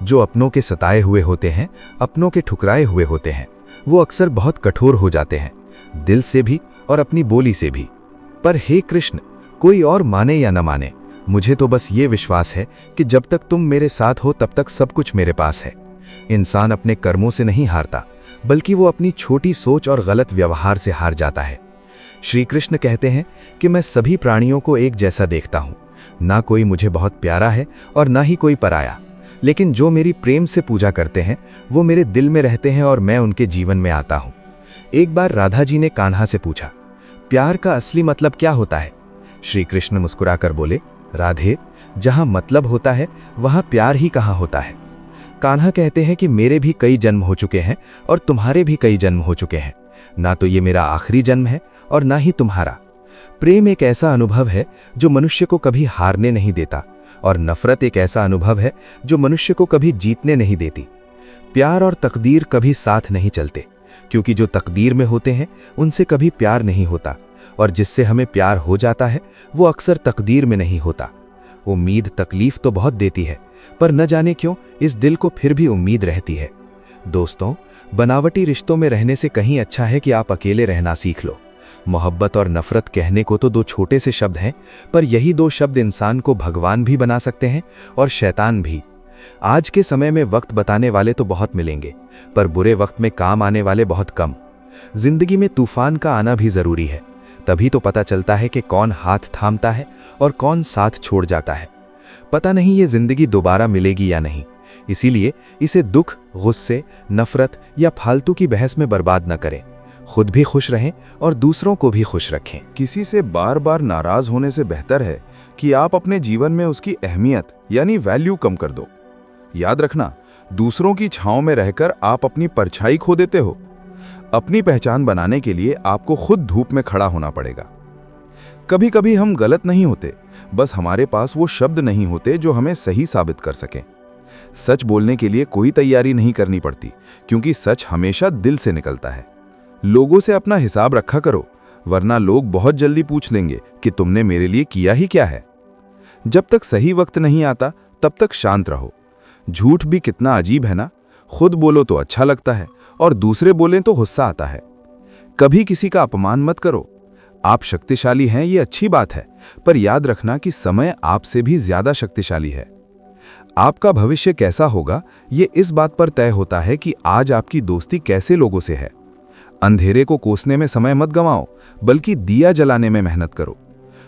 S3: जो अपनों के सताए हुए होते हैं, अपनों के ठुकराए हुए होते हैं, वो अक्सर बहुत कठोर हो जाते हैं, दिल से भी और अपनी बोली से भी। पर हे कृष्ण, कोई और माने या न माने, मुझे तो बस ये विश्वास है कि जब तक तुम मेरे साथ हो तब तक सब कुछ मेरे पास है। इंसान अपने कर्मों से नहीं हारता, बल्कि वो अपनी छोटी सोच और गलत व्यवहार से हार जाता है। श्री कृष्ण कहते हैं कि मैं सभी प्राणियों को एक जैसा देखता हूँ, ना कोई मुझे बहुत प्यारा है और ना ही कोई पराया।
S1: लेकिन जो मेरी प्रेम से पूजा करते हैं वो मेरे दिल में रहते हैं और मैं उनके जीवन में आता हूँ। एक बार राधा जी ने कान्हा से पूछा, प्यार का असली मतलब क्या होता है? श्री कृष्ण मुस्कुराकर बोले, राधे, जहां मतलब होता है वहां प्यार ही कहाँ होता है। कान्हा कहते हैं कि मेरे भी कई जन्म हो चुके हैं और तुम्हारे भी कई जन्म हो चुके हैं। ना तो ये मेरा आखिरी जन्म है और ना ही तुम्हारा। प्रेम एक ऐसा अनुभव है जो मनुष्य को कभी हारने नहीं देता, और नफरत एक ऐसा अनुभव है जो मनुष्य को कभी जीतने नहीं देती। प्यार और तकदीर कभी साथ नहीं चलते, क्योंकि जो तकदीर में होते हैं उनसे कभी प्यार नहीं होता, और जिससे हमें प्यार हो जाता है वो अक्सर तकदीर में नहीं होता। उम्मीद तकलीफ तो बहुत देती है, पर न जाने क्यों इस दिल को फिर भी उम्मीद रहती है। दोस्तों, बनावटी रिश्तों में रहने से कहीं अच्छा है कि आप अकेले रहना सीख लो। मोहब्बत और नफरत कहने को तो दो छोटे से शब्द हैं, पर यही दो शब्द इंसान को भगवान भी बना सकते हैं और शैतान भी। आज के समय में वक्त बताने वाले तो बहुत मिलेंगे, पर बुरे वक्त में काम आने वाले बहुत कम। जिंदगी में तूफान का आना भी जरूरी है, तभी तो पता चलता है कि कौन हाथ थामता है और कौन साथ छोड़ जाता है। पता नहीं ये जिंदगी दोबारा मिलेगी या नहीं, इसीलिए इसे दुख, गुस्से, नफरत या फालतू की बहस में बर्बाद न करें। खुद भी खुश रहें और दूसरों को भी खुश रखें।
S2: किसी से बार बार नाराज होने से बेहतर है कि आप अपने जीवन में उसकी अहमियत यानी वैल्यू कम कर दो। याद रखना, दूसरों की छांव में रहकर आप अपनी परछाई खो देते हो। अपनी पहचान बनाने के लिए आपको खुद धूप में खड़ा होना पड़ेगा। कभी कभी हम गलत नहीं होते, बस हमारे पास वो शब्द नहीं होते जो हमें सही साबित कर सकें। सच बोलने के लिए कोई तैयारी नहीं करनी पड़ती, क्योंकि सच हमेशा दिल से निकलता है। लोगों से अपना हिसाब रखा करो, वरना लोग बहुत जल्दी पूछ लेंगे कि तुमने मेरे लिए किया ही क्या है। जब तक सही वक्त नहीं आता तब तक शांत रहो। झूठ भी कितना अजीब है ना, खुद बोलो तो अच्छा लगता है और दूसरे बोलें तो गुस्सा आता है। कभी किसी का अपमान मत करो। आप शक्तिशाली हैं ये अच्छी बात है, पर याद रखना कि समय आपसे भी ज्यादा शक्तिशाली है। आपका भविष्य कैसा होगा ये इस बात पर तय होता है कि आज आपकी दोस्ती कैसे लोगों से है। अंधेरे को कोसने में समय मत गंवाओ, बल्कि दिया जलाने में मेहनत करो।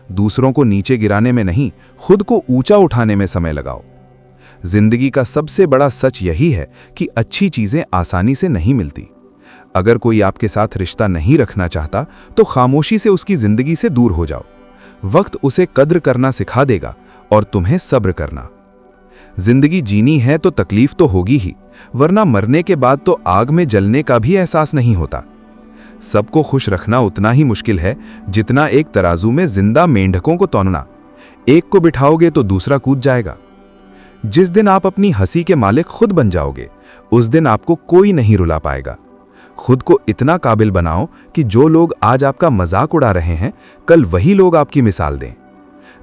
S2: दूसरों को नीचे गिराने में नहीं, खुद को ऊंचा उठाने में समय लगाओ। जिंदगी का सबसे बड़ा सच यही है कि अच्छी चीजें आसानी से नहीं मिलती। अगर कोई आपके साथ रिश्ता नहीं रखना चाहता तो खामोशी से उसकी जिंदगी से दूर हो जाओ। वक्त उसे कद्र करना सिखा देगा और तुम्हें सब्र करना। जिंदगी जीनी है तो तकलीफ तो होगी ही, वरना मरने के बाद तो आग में जलने का भी एहसास नहीं होता। सबको खुश रखना उतना ही मुश्किल है जितना एक तराजू में जिंदा मेंढकों को तौलना। एक को बिठाओगे तो दूसरा कूद जाएगा। जिस दिन आप अपनी हंसी के मालिक खुद बन जाओगे, उस दिन आपको कोई नहीं रुला पाएगा। खुद को इतना काबिल बनाओ कि जो लोग आज आपका मजाक उड़ा रहे हैं, कल वही लोग आपकी मिसाल दें।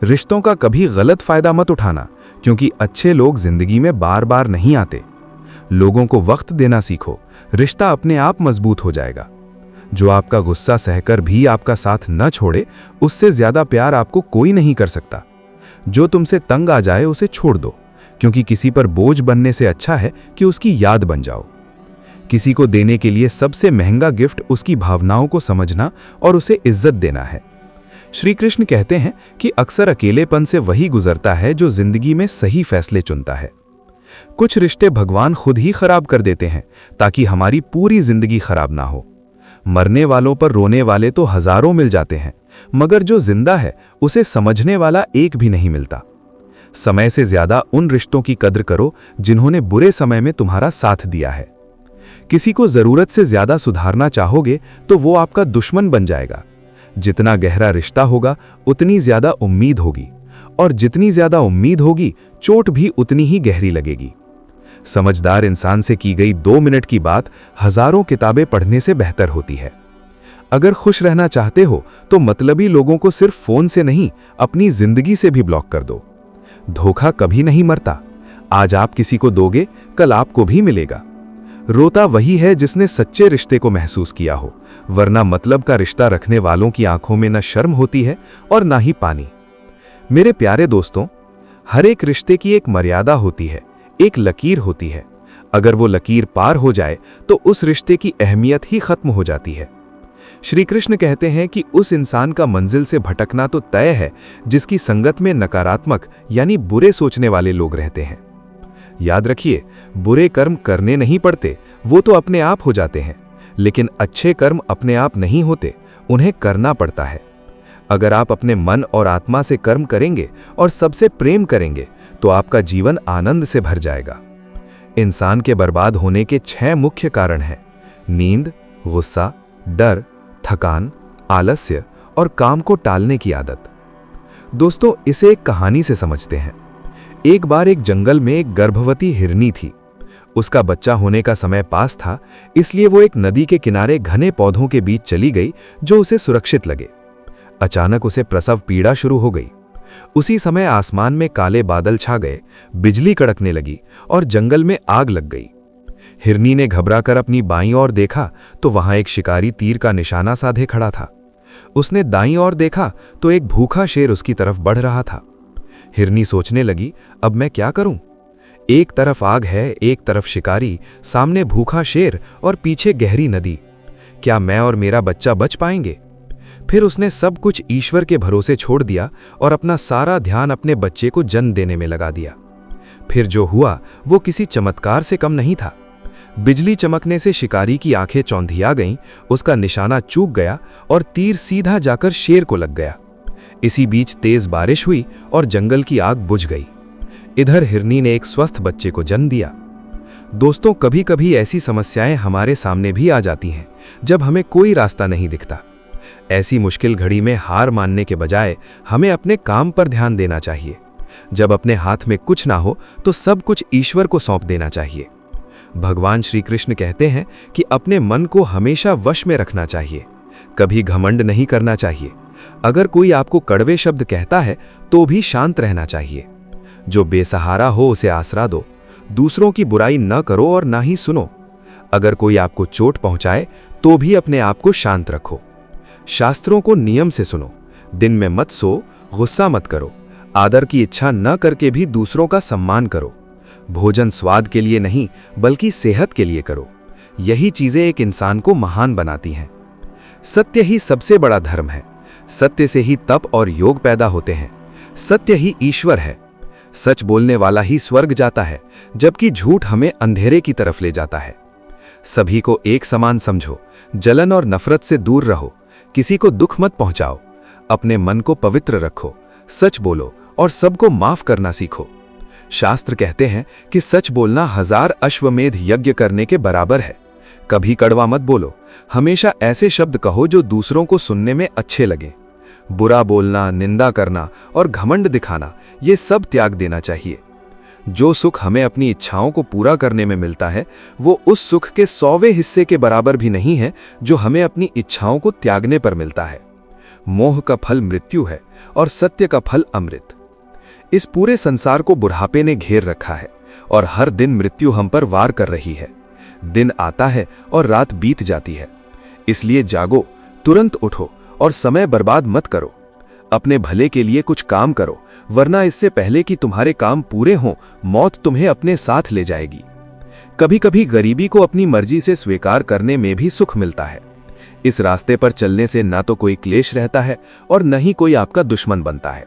S2: रिश्तों का कभी गलत फायदा मत उठाना, क्योंकि अच्छे लोग जिंदगी में बार बार नहीं आते। लोगों को वक्त देना सीखो, रिश्ता अपने आप मजबूत हो जाएगा। जो आपका गुस्सा सहकर भी आपका साथ न छोड़े, उससे ज्यादा प्यार आपको कोई नहीं कर सकता। जो तुमसे तंग आ जाए उसे छोड़ दो, क्योंकि किसी पर बोझ बनने से अच्छा है कि उसकी याद बन जाओ। किसी को देने के लिए सबसे महंगा गिफ्ट उसकी भावनाओं को समझना और उसे इज्जत देना है। श्री कृष्ण कहते हैं कि अक्सर अकेलेपन से वही गुजरता है जो जिंदगी में सही फैसले चुनता है। कुछ रिश्ते भगवान खुद ही खराब कर देते हैं ताकि हमारी पूरी जिंदगी खराब ना हो। मरने वालों पर रोने वाले तो हजारों मिल जाते हैं, मगर जो जिंदा है उसे समझने वाला एक भी नहीं मिलता। समय से ज्यादा उन रिश्तों की कद्र करो जिन्होंने बुरे समय में तुम्हारा साथ दिया है। किसी को जरूरत से ज्यादा सुधारना चाहोगे तो वो आपका दुश्मन बन जाएगा। जितना गहरा रिश्ता होगा उतनी ज्यादा उम्मीद होगी, और जितनी ज्यादा उम्मीद होगी चोट भी उतनी ही गहरी लगेगी। समझदार इंसान से की गई 2 मिनट की बात हजारों किताबें पढ़ने से बेहतर होती है। अगर खुश रहना चाहते हो तो मतलबी लोगों को सिर्फ फोन से नहीं, अपनी जिंदगी से भी ब्लॉक कर दो। धोखा कभी नहीं मरता। आज आप किसी को दोगे, कल आपको भी मिलेगा। रोता वही है जिसने सच्चे रिश्ते को महसूस किया हो, वरना मतलब का रिश्ता रखने वालों की आंखों में न शर्म होती है और ना ही पानी। मेरे प्यारे दोस्तों, हर एक रिश्ते की एक मर्यादा होती है, एक लकीर होती है। अगर वो लकीर पार हो जाए तो उस रिश्ते की अहमियत ही खत्म हो जाती है। श्री कृष्ण कहते हैं कि उस इंसान का मंजिल से भटकना तो तय है जिसकी संगत में नकारात्मक यानी बुरे सोचने वाले लोग रहते हैं।
S1: याद रखिए, बुरे कर्म करने नहीं पड़ते, वो तो अपने आप हो जाते हैं, लेकिन अच्छे कर्म अपने आप नहीं होते, उन्हें करना पड़ता है। अगर आप अपने मन और आत्मा से कर्म करेंगे और सबसे प्रेम करेंगे तो आपका जीवन आनंद से भर जाएगा। इंसान के बर्बाद होने के 6 मुख्य कारण हैं: नींद, गुस्सा, डर, थकान, आलस्य और काम को टालने की आदत। दोस्तों, इसे एक कहानी से समझते हैं। एक बार एक जंगल में एक गर्भवती हिरनी थी। उसका बच्चा होने का समय पास था, इसलिए वो एक नदी के किनारे घने पौधों के बीच चली गई जो उसे सुरक्षित लगे। अचानक उसे प्रसव पीड़ा शुरू हो गई। उसी समय आसमान में काले बादल छा गए, बिजली कड़कने लगी और जंगल में आग लग गई। हिरनी ने घबराकर अपनी बाईं ओर देखा तो वहां एक शिकारी तीर का निशाना साधे खड़ा था। उसने दाईं ओर देखा तो एक भूखा शेर उसकी तरफ बढ़ रहा था। हिरनी सोचने लगी, अब मैं क्या करूं? एक तरफ आग है, एक तरफ शिकारी, सामने भूखा शेर और पीछे गहरी नदी। क्या मैं और मेरा बच्चा बच पाएंगे? फिर उसने सब कुछ ईश्वर के भरोसे छोड़ दिया और अपना सारा ध्यान अपने बच्चे को जन्म देने में लगा दिया। फिर जो हुआ वो किसी चमत्कार से कम नहीं था। बिजली चमकने से शिकारी की आंखें चौंधिया गईं, उसका निशाना चूक गया और तीर सीधा जाकर शेर को लग गया। इसी बीच तेज बारिश हुई और जंगल की आग बुझ गई। इधर हिरनी ने एक स्वस्थ बच्चे को जन्म दिया। दोस्तों, कभी कभी ऐसी समस्याएं हमारे सामने भी आ जाती हैं जब हमें कोई रास्ता नहीं दिखता। ऐसी मुश्किल घड़ी में हार मानने के बजाय हमें अपने काम पर ध्यान देना चाहिए। जब अपने हाथ में कुछ ना हो तो सब कुछ ईश्वर को सौंप देना चाहिए। भगवान श्री कृष्ण कहते हैं कि अपने मन को हमेशा वश में रखना चाहिए, कभी घमंड नहीं करना चाहिए। अगर कोई आपको कड़वे शब्द कहता है तो भी शांत रहना चाहिए। जो बेसहारा हो उसे आसरा दो, दूसरों की बुराई न करो और ना ही सुनो। अगर कोई आपको चोट पहुंचाए तो भी अपने आप को शांत रखो। शास्त्रों को नियम से सुनो, दिन में मत सो, गुस्सा मत करो, आदर की इच्छा न करके भी दूसरों का सम्मान करो। भोजन स्वाद के लिए नहीं बल्कि सेहत के लिए करो। यही चीजें एक इंसान को महान बनाती हैं। सत्य ही सबसे बड़ा धर्म है। सत्य से ही तप और योग पैदा होते हैं। सत्य ही ईश्वर है। सच बोलने वाला ही स्वर्ग जाता है, जबकि झूठ हमें अंधेरे की तरफ ले जाता है। सभी को एक समान समझो, जलन और नफरत से दूर रहो, किसी को दुख मत पहुंचाओ, अपने मन को पवित्र रखो, सच बोलो और सबको माफ करना सीखो। शास्त्र कहते हैं कि सच बोलना 1000 अश्वमेध यज्ञ करने के बराबर है। कभी कड़वा मत बोलो, हमेशा ऐसे शब्द कहो जो दूसरों को सुनने में अच्छे लगें। बुरा बोलना, निंदा करना और घमंड दिखाना, ये सब त्याग देना चाहिए। जो सुख हमें अपनी इच्छाओं को पूरा करने में मिलता है वो उस सुख के 100वें हिस्से के बराबर भी नहीं है जो हमें अपनी इच्छाओं को त्यागने पर मिलता है। मोह का फल मृत्यु है और सत्य का फल अमृत। इस पूरे संसार को बुढ़ापे ने घेर रखा है और हर दिन मृत्यु हम पर वार कर रही है। दिन आता है और रात बीत जाती है। इसलिए जागो, तुरंत उठो और समय बर्बाद मत करो। अपने भले के लिए कुछ काम करो, वरना इससे पहले कि तुम्हारे काम पूरे हों, मौत तुम्हें अपने साथ ले जाएगी। कभी कभी गरीबी को अपनी मर्जी से स्वीकार करने में भी सुख मिलता है। इस रास्ते पर चलने से ना तो कोई क्लेश रहता है और न ही कोई आपका दुश्मन बनता है।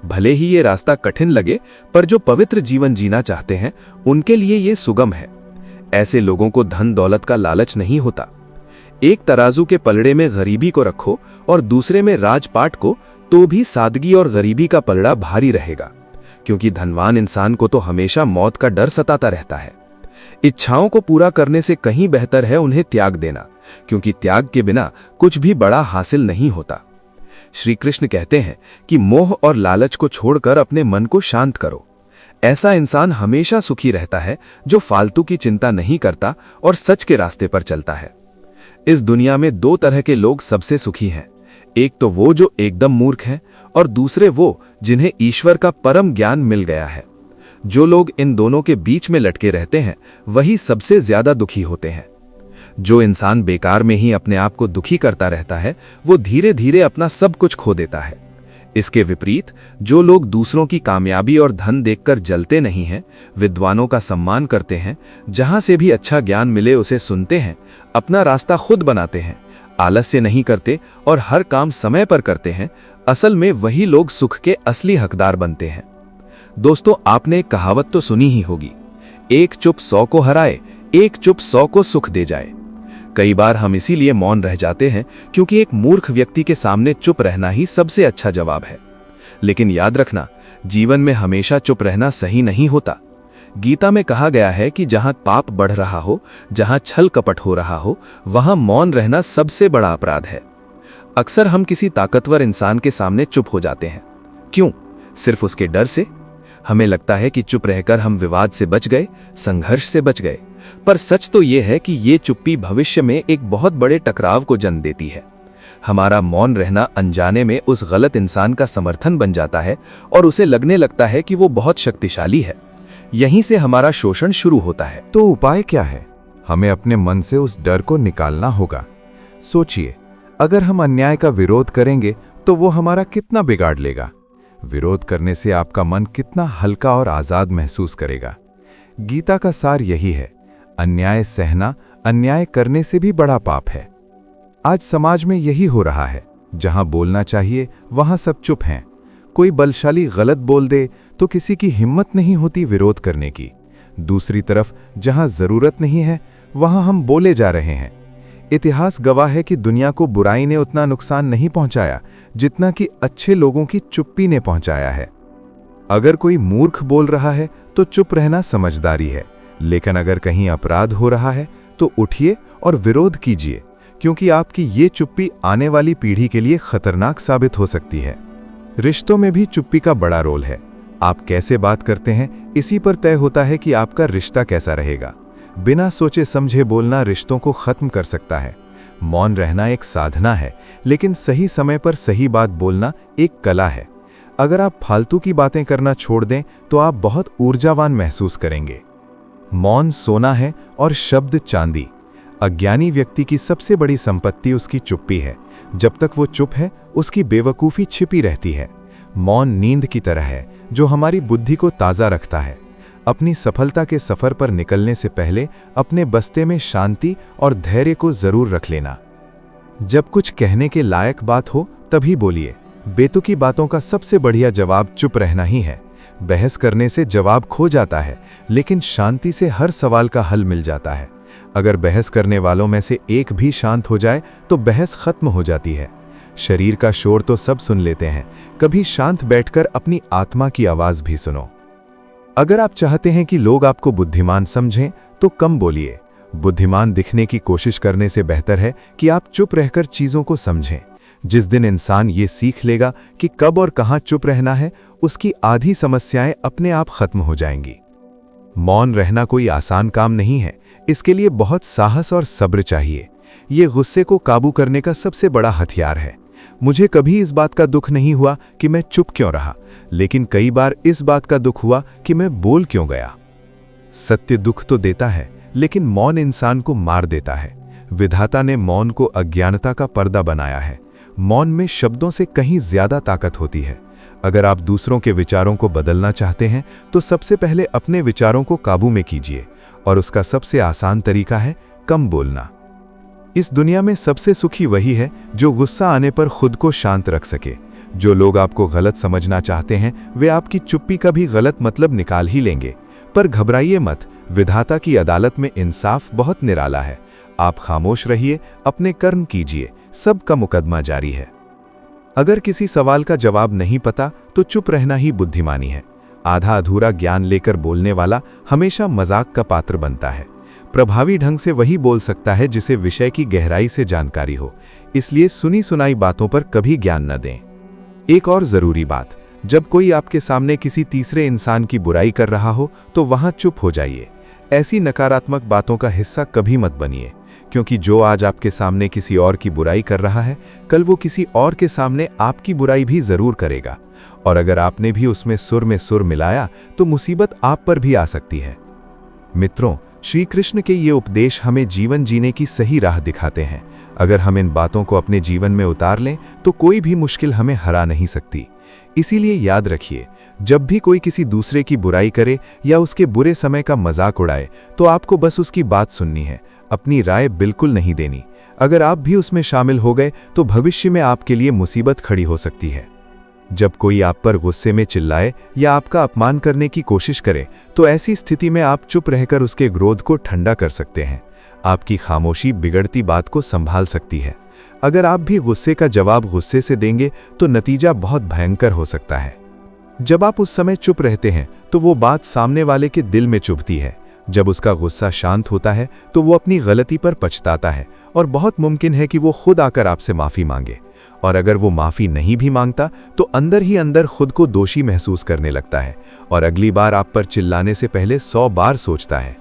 S1: भले ही ये रास्ता कठिन लगे, पर जो पवित्र जीवन जीना चाहते हैं उनके लिए ये सुगम है। ऐसे लोगों को धन दौलत का लालच नहीं होता। एक तराजू के पलड़े में गरीबी को रखो और दूसरे में राजपाट को, तो भी सादगी और गरीबी का पलड़ा भारी रहेगा, क्योंकि धनवान इंसान को तो हमेशा मौत का डर सताता रहता है। इच्छाओं को पूरा करने से कहीं बेहतर है उन्हें त्याग देना, क्योंकि त्याग के बिना कुछ भी बड़ा हासिल नहीं होता। श्री कृष्ण कहते हैं कि मोह और लालच को छोड़कर अपने मन को शांत करो। ऐसा इंसान हमेशा सुखी रहता है जो फालतू की चिंता नहीं करता और सच के रास्ते पर चलता है। इस दुनिया में 2 तरह के लोग सबसे सुखी हैं। एक तो वो जो एकदम मूर्ख हैं और दूसरे वो जिन्हें ईश्वर का परम ज्ञान मिल गया है। जो लोग इन दोनों के बीच में लटके रहते हैं वही सबसे ज्यादा दुखी होते हैं। जो इंसान बेकार में ही अपने आप को दुखी करता रहता है वो धीरे धीरे अपना सब कुछ खो देता है। इसके विपरीत जो लोग दूसरों की कामयाबी और धन देखकर जलते नहीं हैं, विद्वानों का सम्मान करते हैं, जहां से भी अच्छा ज्ञान मिले उसे सुनते हैं, अपना रास्ता खुद बनाते हैं, आलस्य नहीं करते और हर काम समय पर करते हैं, असल में वही लोग सुख के असली हकदार बनते हैं। दोस्तों, आपने एक कहावत तो सुनी ही होगी
S4: एक चुप 100 को हराए, एक चुप 100 को सुख दे जाए। कई बार हम इसीलिए मौन रह जाते हैं क्योंकि एक मूर्ख व्यक्ति के सामने चुप रहना ही सबसे अच्छा जवाब है। लेकिन याद रखना, जीवन में हमेशा चुप रहना सही नहीं होता। गीता में कहा गया है कि जहां पाप बढ़ रहा हो, जहां छल कपट हो रहा हो, वहां मौन रहना सबसे बड़ा अपराध है। अक्सर हम किसी ताकतवर इंसान के सामने चुप हो जाते हैं। क्यों? सिर्फ उसके डर से। हमें लगता है कि चुप रहकर हम विवाद से बच गए, संघर्ष से बच गए। पर सच तो यह है कि ये चुप्पी भविष्य में एक बहुत बड़े टकराव को जन्म देती है। हमारा मौन रहना अनजाने में उस गलत इंसान का समर्थन बन जाता है और उसे लगने लगता है कि वो बहुत शक्तिशाली है। यहीं से हमारा शोषण शुरू होता है।
S2: तो उपाय क्या है? हमें अपने मन से उस डर को निकालना होगा। सोचिए, अगर हम अन्याय का विरोध करेंगे तो वो हमारा कितना बिगाड़ लेगा। विरोध करने से आपका मन कितना हल्का और आजाद महसूस करेगा। गीता का सार यही है, अन्याय सहना अन्याय करने से भी बड़ा पाप है। आज समाज में यही हो रहा है, जहां बोलना चाहिए वहां सब चुप हैं। कोई बलशाली गलत बोल दे तो किसी की हिम्मत नहीं होती विरोध करने की। दूसरी तरफ जहां जरूरत नहीं है वहां हम बोले जा रहे हैं। इतिहास गवाह है कि दुनिया को बुराई ने उतना नुकसान नहीं पहुंचाया जितना कि अच्छे लोगों की चुप्पी ने पहुंचाया है। अगर कोई मूर्ख बोल रहा है तो चुप रहना समझदारी है, लेकिन अगर कहीं अपराध हो रहा है तो उठिए और विरोध कीजिए, क्योंकि आपकी ये चुप्पी आने वाली पीढ़ी के लिए खतरनाक साबित हो सकती है। रिश्तों में भी चुप्पी का बड़ा रोल है। आप कैसे बात करते हैं, इसी पर तय होता है कि आपका रिश्ता कैसा रहेगा। बिना सोचे समझे बोलना रिश्तों को खत्म कर सकता है। मौन रहना एक साधना है, लेकिन सही समय पर सही बात बोलना एक कला है। अगर आप फालतू की बातें करना छोड़ दें तो आप बहुत ऊर्जावान महसूस करेंगे। मौन सोना है और शब्द चांदी। अज्ञानी व्यक्ति की सबसे बड़ी संपत्ति उसकी चुप्पी है। जब तक वो चुप है, उसकी बेवकूफ़ी छिपी रहती है। मौन नींद की तरह है जो हमारी बुद्धि को ताज़ा रखता है। अपनी सफलता के सफ़र पर निकलने से पहले अपने बस्ते में शांति और धैर्य को ज़रूर रख लेना। जब कुछ कहने के लायक बात हो तभी बोलिए। बेतुकी बातों का सबसे बढ़िया जवाब चुप रहना ही है। बहस करने से जवाब खो जाता है, लेकिन शांति से हर सवाल का हल मिल जाता है। अगर बहस करने वालों में से एक भी शांत हो जाए तो बहस खत्म हो जाती है। शरीर का शोर तो सब सुन लेते हैं, कभी शांत बैठकर अपनी आत्मा की आवाज़ भी सुनो। अगर आप चाहते हैं कि लोग आपको बुद्धिमान समझें तो कम बोलिए। बुद्धिमान दिखने की कोशिश करने से बेहतर है कि आप चुप रहकर चीज़ों को समझें। जिस दिन इंसान ये सीख लेगा कि कब और कहाँ चुप रहना है, उसकी आधी समस्याएं अपने आप खत्म हो जाएंगी। मौन रहना कोई आसान काम नहीं है, इसके लिए बहुत साहस और सब्र चाहिए। ये गुस्से को काबू करने का सबसे बड़ा हथियार है। मुझे कभी इस बात का दुख नहीं हुआ कि मैं चुप क्यों रहा, लेकिन कई बार इस बात का दुख हुआ कि मैं बोल क्यों गया। सत्य दुख तो देता है, लेकिन मौन इंसान को मार देता है। विधाता ने मौन को अज्ञानता का पर्दा बनाया है। मौन में शब्दों से कहीं ज्यादा ताकत होती है। अगर आप दूसरों के विचारों को बदलना चाहते हैं तो सबसे पहले अपने विचारों को काबू में कीजिए, और उसका सबसे आसान तरीका है कम बोलना। इस दुनिया में सबसे सुखी वही है जो गुस्सा आने पर खुद को शांत रख सके। जो लोग आपको गलत समझना चाहते हैं वे आपकी चुप्पी का भी गलत मतलब निकाल ही लेंगे। पर घबराइए मत, विधाता की अदालत में इंसाफ बहुत निराला है। आप खामोश रहिए, अपने कर्म कीजिए, सबका मुकदमा जारी है। अगर किसी सवाल का जवाब नहीं पता तो चुप रहना ही बुद्धिमानी है। आधा अधूरा ज्ञान लेकर बोलने वाला हमेशा मजाक का पात्र बनता है। प्रभावी ढंग से वही बोल सकता है जिसे विषय की गहराई से जानकारी हो। इसलिए सुनी सुनाई बातों पर कभी ज्ञान न दें। एक और जरूरी बात, जब कोई आपके सामने किसी तीसरे इंसान की बुराई कर रहा हो तो वहां चुप हो जाइए। ऐसी नकारात्मक बातों का हिस्सा कभी मत बनिए, क्योंकि जो आज आपके सामने किसी और की बुराई कर रहा है, कल वो किसी और के सामने आपकी बुराई भी जरूर करेगा। और अगर आपने भी उसमें सुर में सुर मिलाया तो मुसीबत आप पर भी आ सकती है। मित्रों, श्री कृष्ण के ये उपदेश हमें जीवन जीने की सही राह दिखाते हैं। अगर हम इन बातों को अपने जीवन में उतार लें तो कोई भी मुश्किल हमें हरा नहीं सकती। इसीलिए याद रखिए, जब भी कोई किसी दूसरे की बुराई करे या उसके बुरे समय का मजाक उड़ाए तो आपको बस उसकी बात सुननी है, अपनी राय बिल्कुल नहीं देनी। अगर आप भी उसमें शामिल हो गए तो भविष्य में आपके लिए मुसीबत खड़ी हो सकती है। जब कोई आप पर गुस्से में चिल्लाए या आपका अपमान करने की कोशिश करे तो ऐसी स्थिति में आप चुप रहकर उसके क्रोध को ठंडा कर सकते हैं। आपकी खामोशी बिगड़ती बात को संभाल सकती है। अगर आप भी गुस्से का जवाब गुस्से से देंगे तो नतीजा बहुत भयंकर हो सकता है। जब आप उस समय चुप रहते हैं तो वो बात सामने वाले के दिल में चुभती है। जब उसका गुस्सा शांत होता है तो वो अपनी गलती पर पछताता है और बहुत मुमकिन है कि वो खुद आकर आपसे माफी मांगे। और अगर वो माफी नहीं भी मांगता तो अंदर ही अंदर खुद को दोषी महसूस करने लगता है और अगली बार आप पर चिल्लाने से पहले 100 बार सोचता है।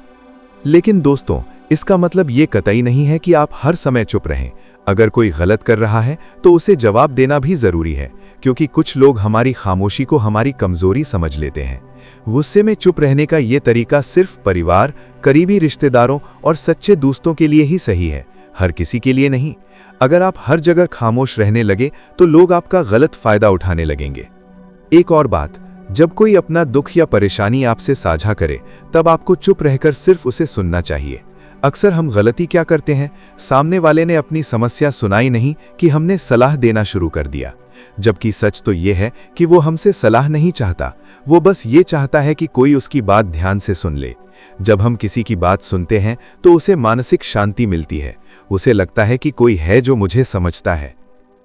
S2: लेकिन दोस्तों, इसका मतलब ये कतई नहीं है कि आप हर समय चुप रहें। अगर कोई गलत कर रहा है तो उसे जवाब देना भी जरूरी है, क्योंकि कुछ लोग हमारी खामोशी को हमारी कमजोरी समझ लेते हैं। गुस्से में चुप रहने का ये तरीका सिर्फ परिवार, करीबी रिश्तेदारों और सच्चे दोस्तों के लिए ही सही है, हर किसी के लिए नहीं। अगर आप हर जगह खामोश रहने लगे तो लोग आपका गलत फायदा उठाने लगेंगे। एक और बात, जब कोई अपना दुख या परेशानी आपसे साझा करे तब आपको चुप रहकर सिर्फ उसे सुनना चाहिए। अक्सर हम गलती क्या करते हैं, सामने वाले ने अपनी समस्या सुनाई नहीं कि हमने सलाह देना शुरू कर दिया। जबकि सच तो ये है कि वो हमसे सलाह नहीं चाहता, वो बस ये चाहता है कि कोई उसकी बात ध्यान से सुन ले। जब हम किसी की बात सुनते हैं तो उसे मानसिक शांति मिलती है, उसे लगता है कि कोई है जो मुझे समझता है।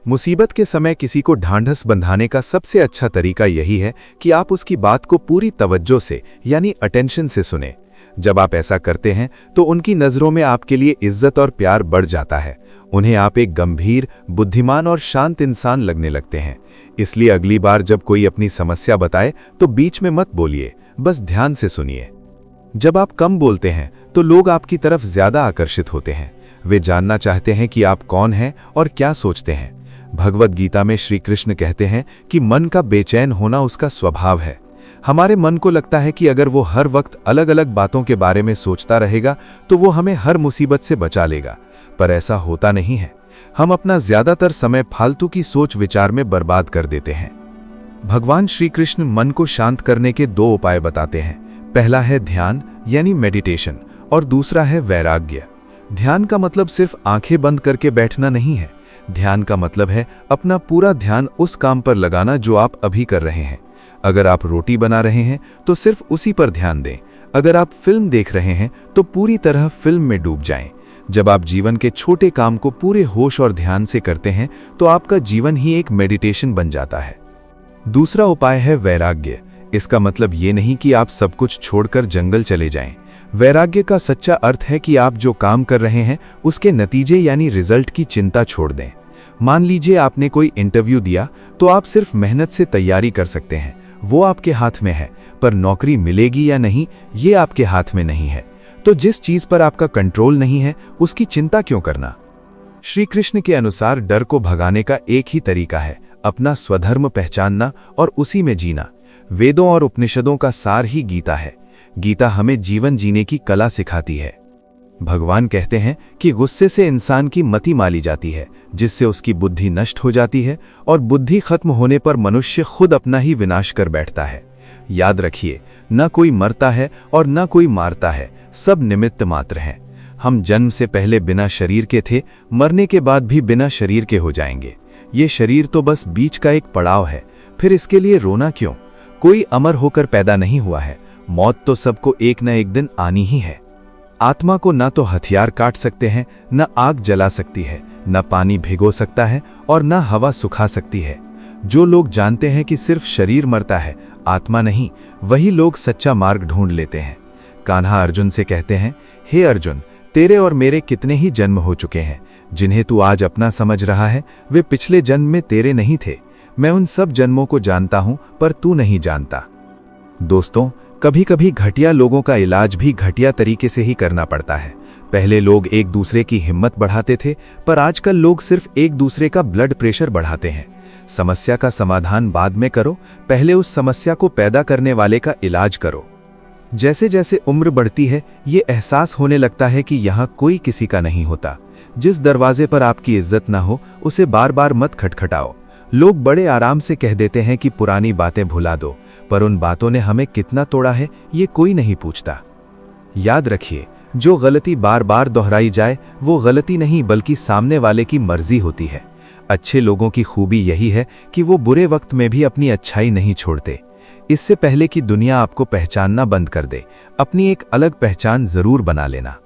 S2: मुसीबत के समय किसी को ढांढस बंधाने का सबसे अच्छा तरीका यही है कि आप उसकी बात को पूरी तवज्जो से यानी अटेंशन से सुने। जब आप ऐसा करते हैं तो उनकी नज़रों में आपके लिए इज्जत और प्यार बढ़ जाता है। उन्हें आप एक गंभीर, बुद्धिमान और शांत इंसान लगने लगते हैं। इसलिए अगली बार जब कोई अपनी समस्या बताए तो बीच में मत बोलिए, बस ध्यान से सुनिए। जब आप कम बोलते हैं तो लोग आपकी तरफ ज्यादा आकर्षित होते हैं। वे जानना चाहते हैं कि आप कौन हैं और क्या सोचते हैं। भगवद गीता में श्री कृष्ण कहते हैं कि मन का बेचैन होना उसका स्वभाव है। हमारे मन को लगता है कि अगर वो हर वक्त अलग अलग बातों के बारे में सोचता रहेगा तो वो हमें हर मुसीबत से बचा लेगा, पर ऐसा होता नहीं है। हम अपना ज्यादातर समय फालतू की सोच विचार में बर्बाद कर देते हैं। भगवान श्री कृष्ण मन को शांत करने के 2 उपाय बताते हैं। पहला है ध्यान यानी मेडिटेशन और दूसरा है वैराग्य। ध्यान का मतलब सिर्फ आंखें बंद करके बैठना नहीं है। ध्यान का मतलब है अपना पूरा ध्यान उस काम पर लगाना जो आप अभी कर रहे हैं। अगर आप रोटी बना रहे हैं तो सिर्फ उसी पर ध्यान दें। अगर आप फिल्म देख रहे हैं तो पूरी तरह फिल्म में डूब जाएं। जब आप जीवन के छोटे काम को पूरे होश और ध्यान से करते हैं तो आपका जीवन ही एक मेडिटेशन बन जाता है। दूसरा उपाय है वैराग्य। इसका मतलब ये नहीं कि आप सब कुछ छोड़कर जंगल चले जाएं। वैराग्य का सच्चा अर्थ है कि आप जो काम कर रहे हैं उसके नतीजे यानी रिजल्ट की चिंता छोड़ दें। मान लीजिए आपने कोई इंटरव्यू दिया तो आप सिर्फ मेहनत से तैयारी कर सकते हैं, वो आपके हाथ में है, पर नौकरी मिलेगी या नहीं ये आपके हाथ में नहीं है। तो जिस चीज पर आपका कंट्रोल नहीं है उसकी चिंता क्यों करना। श्री कृष्ण के अनुसार डर को भगाने का एक ही तरीका है, अपना स्वधर्म पहचानना और उसी में जीना। वेदों और उपनिषदों का सार ही गीता है। गीता हमें जीवन जीने की कला सिखाती है। भगवान कहते हैं कि गुस्से से इंसान की मति माली जाती है, जिससे उसकी बुद्धि नष्ट हो जाती है और बुद्धि खत्म होने पर मनुष्य खुद अपना ही विनाश कर बैठता है। याद रखिए, न कोई मरता है और न कोई मारता है, सब निमित्त मात्र हैं। हम जन्म से पहले बिना शरीर के थे, मरने के बाद भी बिना शरीर के हो जाएंगे। ये शरीर तो बस बीच का एक पड़ाव है, फिर इसके लिए रोना क्यों। कोई अमर होकर पैदा नहीं हुआ है, मौत तो सबको एक न एक दिन आनी ही है। आत्मा को न तो हथियार काट सकते हैं, न आग जला सकती है, न पानी भिगो सकता है और न हवा सुखा सकती है। जो लोग जानते हैं कि सिर्फ शरीर मरता है, आत्मा नहीं, वही लोग सच्चा मार्ग ढूंढ लेते हैं। कान्हा अर्जुन से कहते हैं, हे अर्जुन, तेरे और मेरे कितने ही जन्म हो चुके हैं। जिन्हें तू आज अपना समझ रहा है वे पिछले जन्म में तेरे नहीं थे। मैं उन सब जन्मों को जानता हूं, पर तू नहीं जानता। दोस्तों, कभी कभी घटिया लोगों का इलाज भी घटिया तरीके से ही करना पड़ता है। पहले लोग एक दूसरे की हिम्मत बढ़ाते थे, पर आजकल लोग सिर्फ एक दूसरे का ब्लड प्रेशर बढ़ाते हैं। समस्या का समाधान बाद में करो, पहले उस समस्या को पैदा करने वाले का इलाज करो। जैसे जैसे उम्र बढ़ती है, ये एहसास होने लगता है कि यहाँ कोई किसी का नहीं होता। जिस दरवाजे पर आपकी इज्जत ना हो, उसे बार बार मत खटखटाओ। लोग बड़े आराम से कह देते हैं कि पुरानी बातें भुला दो, पर उन बातों ने हमें कितना तोड़ा है ये कोई नहीं पूछता। याद रखिए, जो गलती बार बार दोहराई जाए वो गलती नहीं बल्कि सामने वाले की मर्जी होती है।
S4: अच्छे लोगों की खूबी यही है कि वो बुरे वक्त में भी अपनी अच्छाई नहीं छोड़ते। इससे पहले कि दुनिया आपको पहचानना बंद कर दे, अपनी एक अलग पहचान जरूर बना लेना।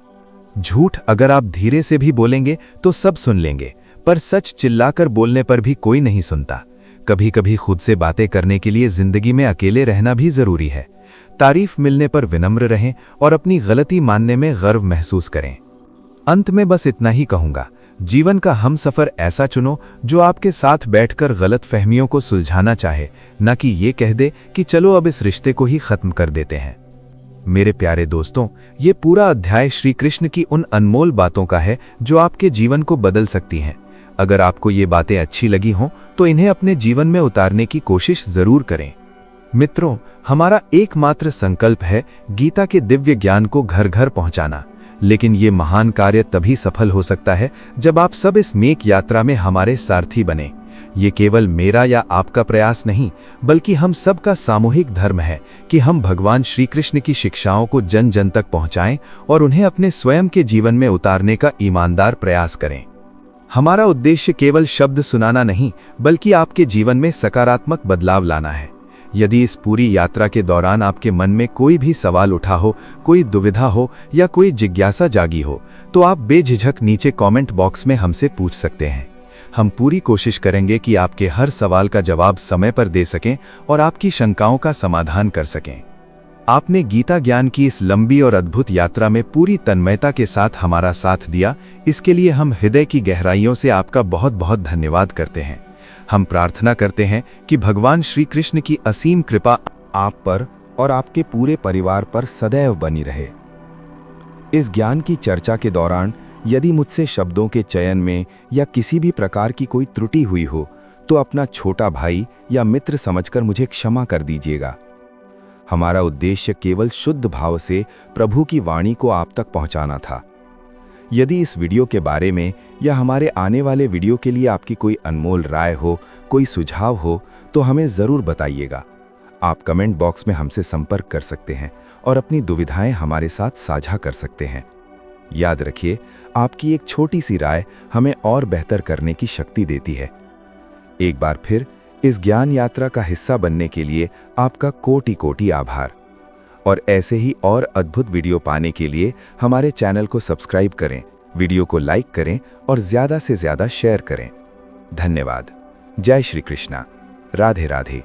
S4: झूठ अगर आप धीरे से भी बोलेंगे तो सब सुन लेंगे, पर सच चिल्लाकर बोलने पर भी कोई नहीं सुनता। कभी कभी खुद से बातें करने के लिए जिंदगी में अकेले रहना भी जरूरी है। तारीफ मिलने पर विनम्र रहें और अपनी गलती मानने में गर्व महसूस करें। अंत में बस इतना ही कहूंगा, जीवन का हमसफर ऐसा चुनो जो आपके साथ बैठकर गलत फहमियों को सुलझाना चाहे, न कि ये कह दे कि चलो अब इस रिश्ते को ही खत्म कर देते हैं। मेरे प्यारे दोस्तों, ये पूरा अध्याय श्री कृष्ण की उन अनमोल बातों का है जो आपके जीवन को बदल सकती हैं। अगर आपको ये बातें अच्छी लगी हों तो इन्हें अपने जीवन में उतारने की कोशिश जरूर करें। मित्रों, हमारा एकमात्र संकल्प है गीता के दिव्य ज्ञान को घर घर पहुंचाना। लेकिन ये महान कार्य तभी सफल हो सकता है जब आप सब इस नेक यात्रा में हमारे सारथी बने। ये केवल मेरा या आपका प्रयास नहीं, बल्कि हम सबका सामूहिक धर्म है कि हम भगवान श्री कृष्ण की शिक्षाओं को जन जन तक पहुंचाएं और उन्हें अपने स्वयं के जीवन में उतारने का ईमानदार प्रयास करें। हमारा उद्देश्य केवल शब्द सुनाना नहीं, बल्कि आपके जीवन में सकारात्मक बदलाव लाना है। यदि इस पूरी यात्रा के दौरान आपके मन में कोई भी सवाल उठा हो, कोई दुविधा हो या कोई जिज्ञासा जागी हो, तो आप बेझिझक नीचे कमेंट बॉक्स में हमसे पूछ सकते हैं। हम पूरी कोशिश करेंगे कि आपके हर सवाल का जवाब समय पर दे सकें और आपकी शंकाओं का समाधान कर सकें। आपने गीता ज्ञान की इस लंबी और अद्भुत यात्रा में पूरी तन्मयता के साथ हमारा साथ दिया, इसके लिए हम हृदय की गहराइयों से आपका बहुत बहुत धन्यवाद करते हैं। हम प्रार्थना करते हैं कि भगवान श्री कृष्ण की असीम कृपा
S2: आप पर और आपके पूरे परिवार पर सदैव बनी रहे। इस ज्ञान की चर्चा के दौरान यदि मुझसे शब्दों के चयन में या किसी भी प्रकार की कोई त्रुटि हुई हो, तो अपना छोटा भाई या मित्र समझकर मुझे क्षमा कर दीजिएगा। हमारा उद्देश्य केवल शुद्ध भाव से प्रभु की वाणी को आप तक पहुंचाना था। यदि इस वीडियो के बारे में या हमारे आने वाले वीडियो के लिए आपकी कोई अनमोल राय हो, कोई सुझाव हो, तो हमें ज़रूर बताइएगा। आप कमेंट बॉक्स में हमसे संपर्क कर सकते हैं और अपनी दुविधाएं हमारे साथ साझा कर सकते हैं। याद रखिए, आपकी एक छोटी सी राय हमें और बेहतर करने की शक्ति देती है। एक बार फिर इस ज्ञान यात्रा का हिस्सा बनने के लिए आपका कोटि कोटि आभार। और ऐसे ही और अद्भुत वीडियो पाने के लिए हमारे चैनल को सब्सक्राइब करें, वीडियो को लाइक करें और ज़्यादा से ज़्यादा शेयर करें। धन्यवाद। जय श्री कृष्णा। राधे राधे।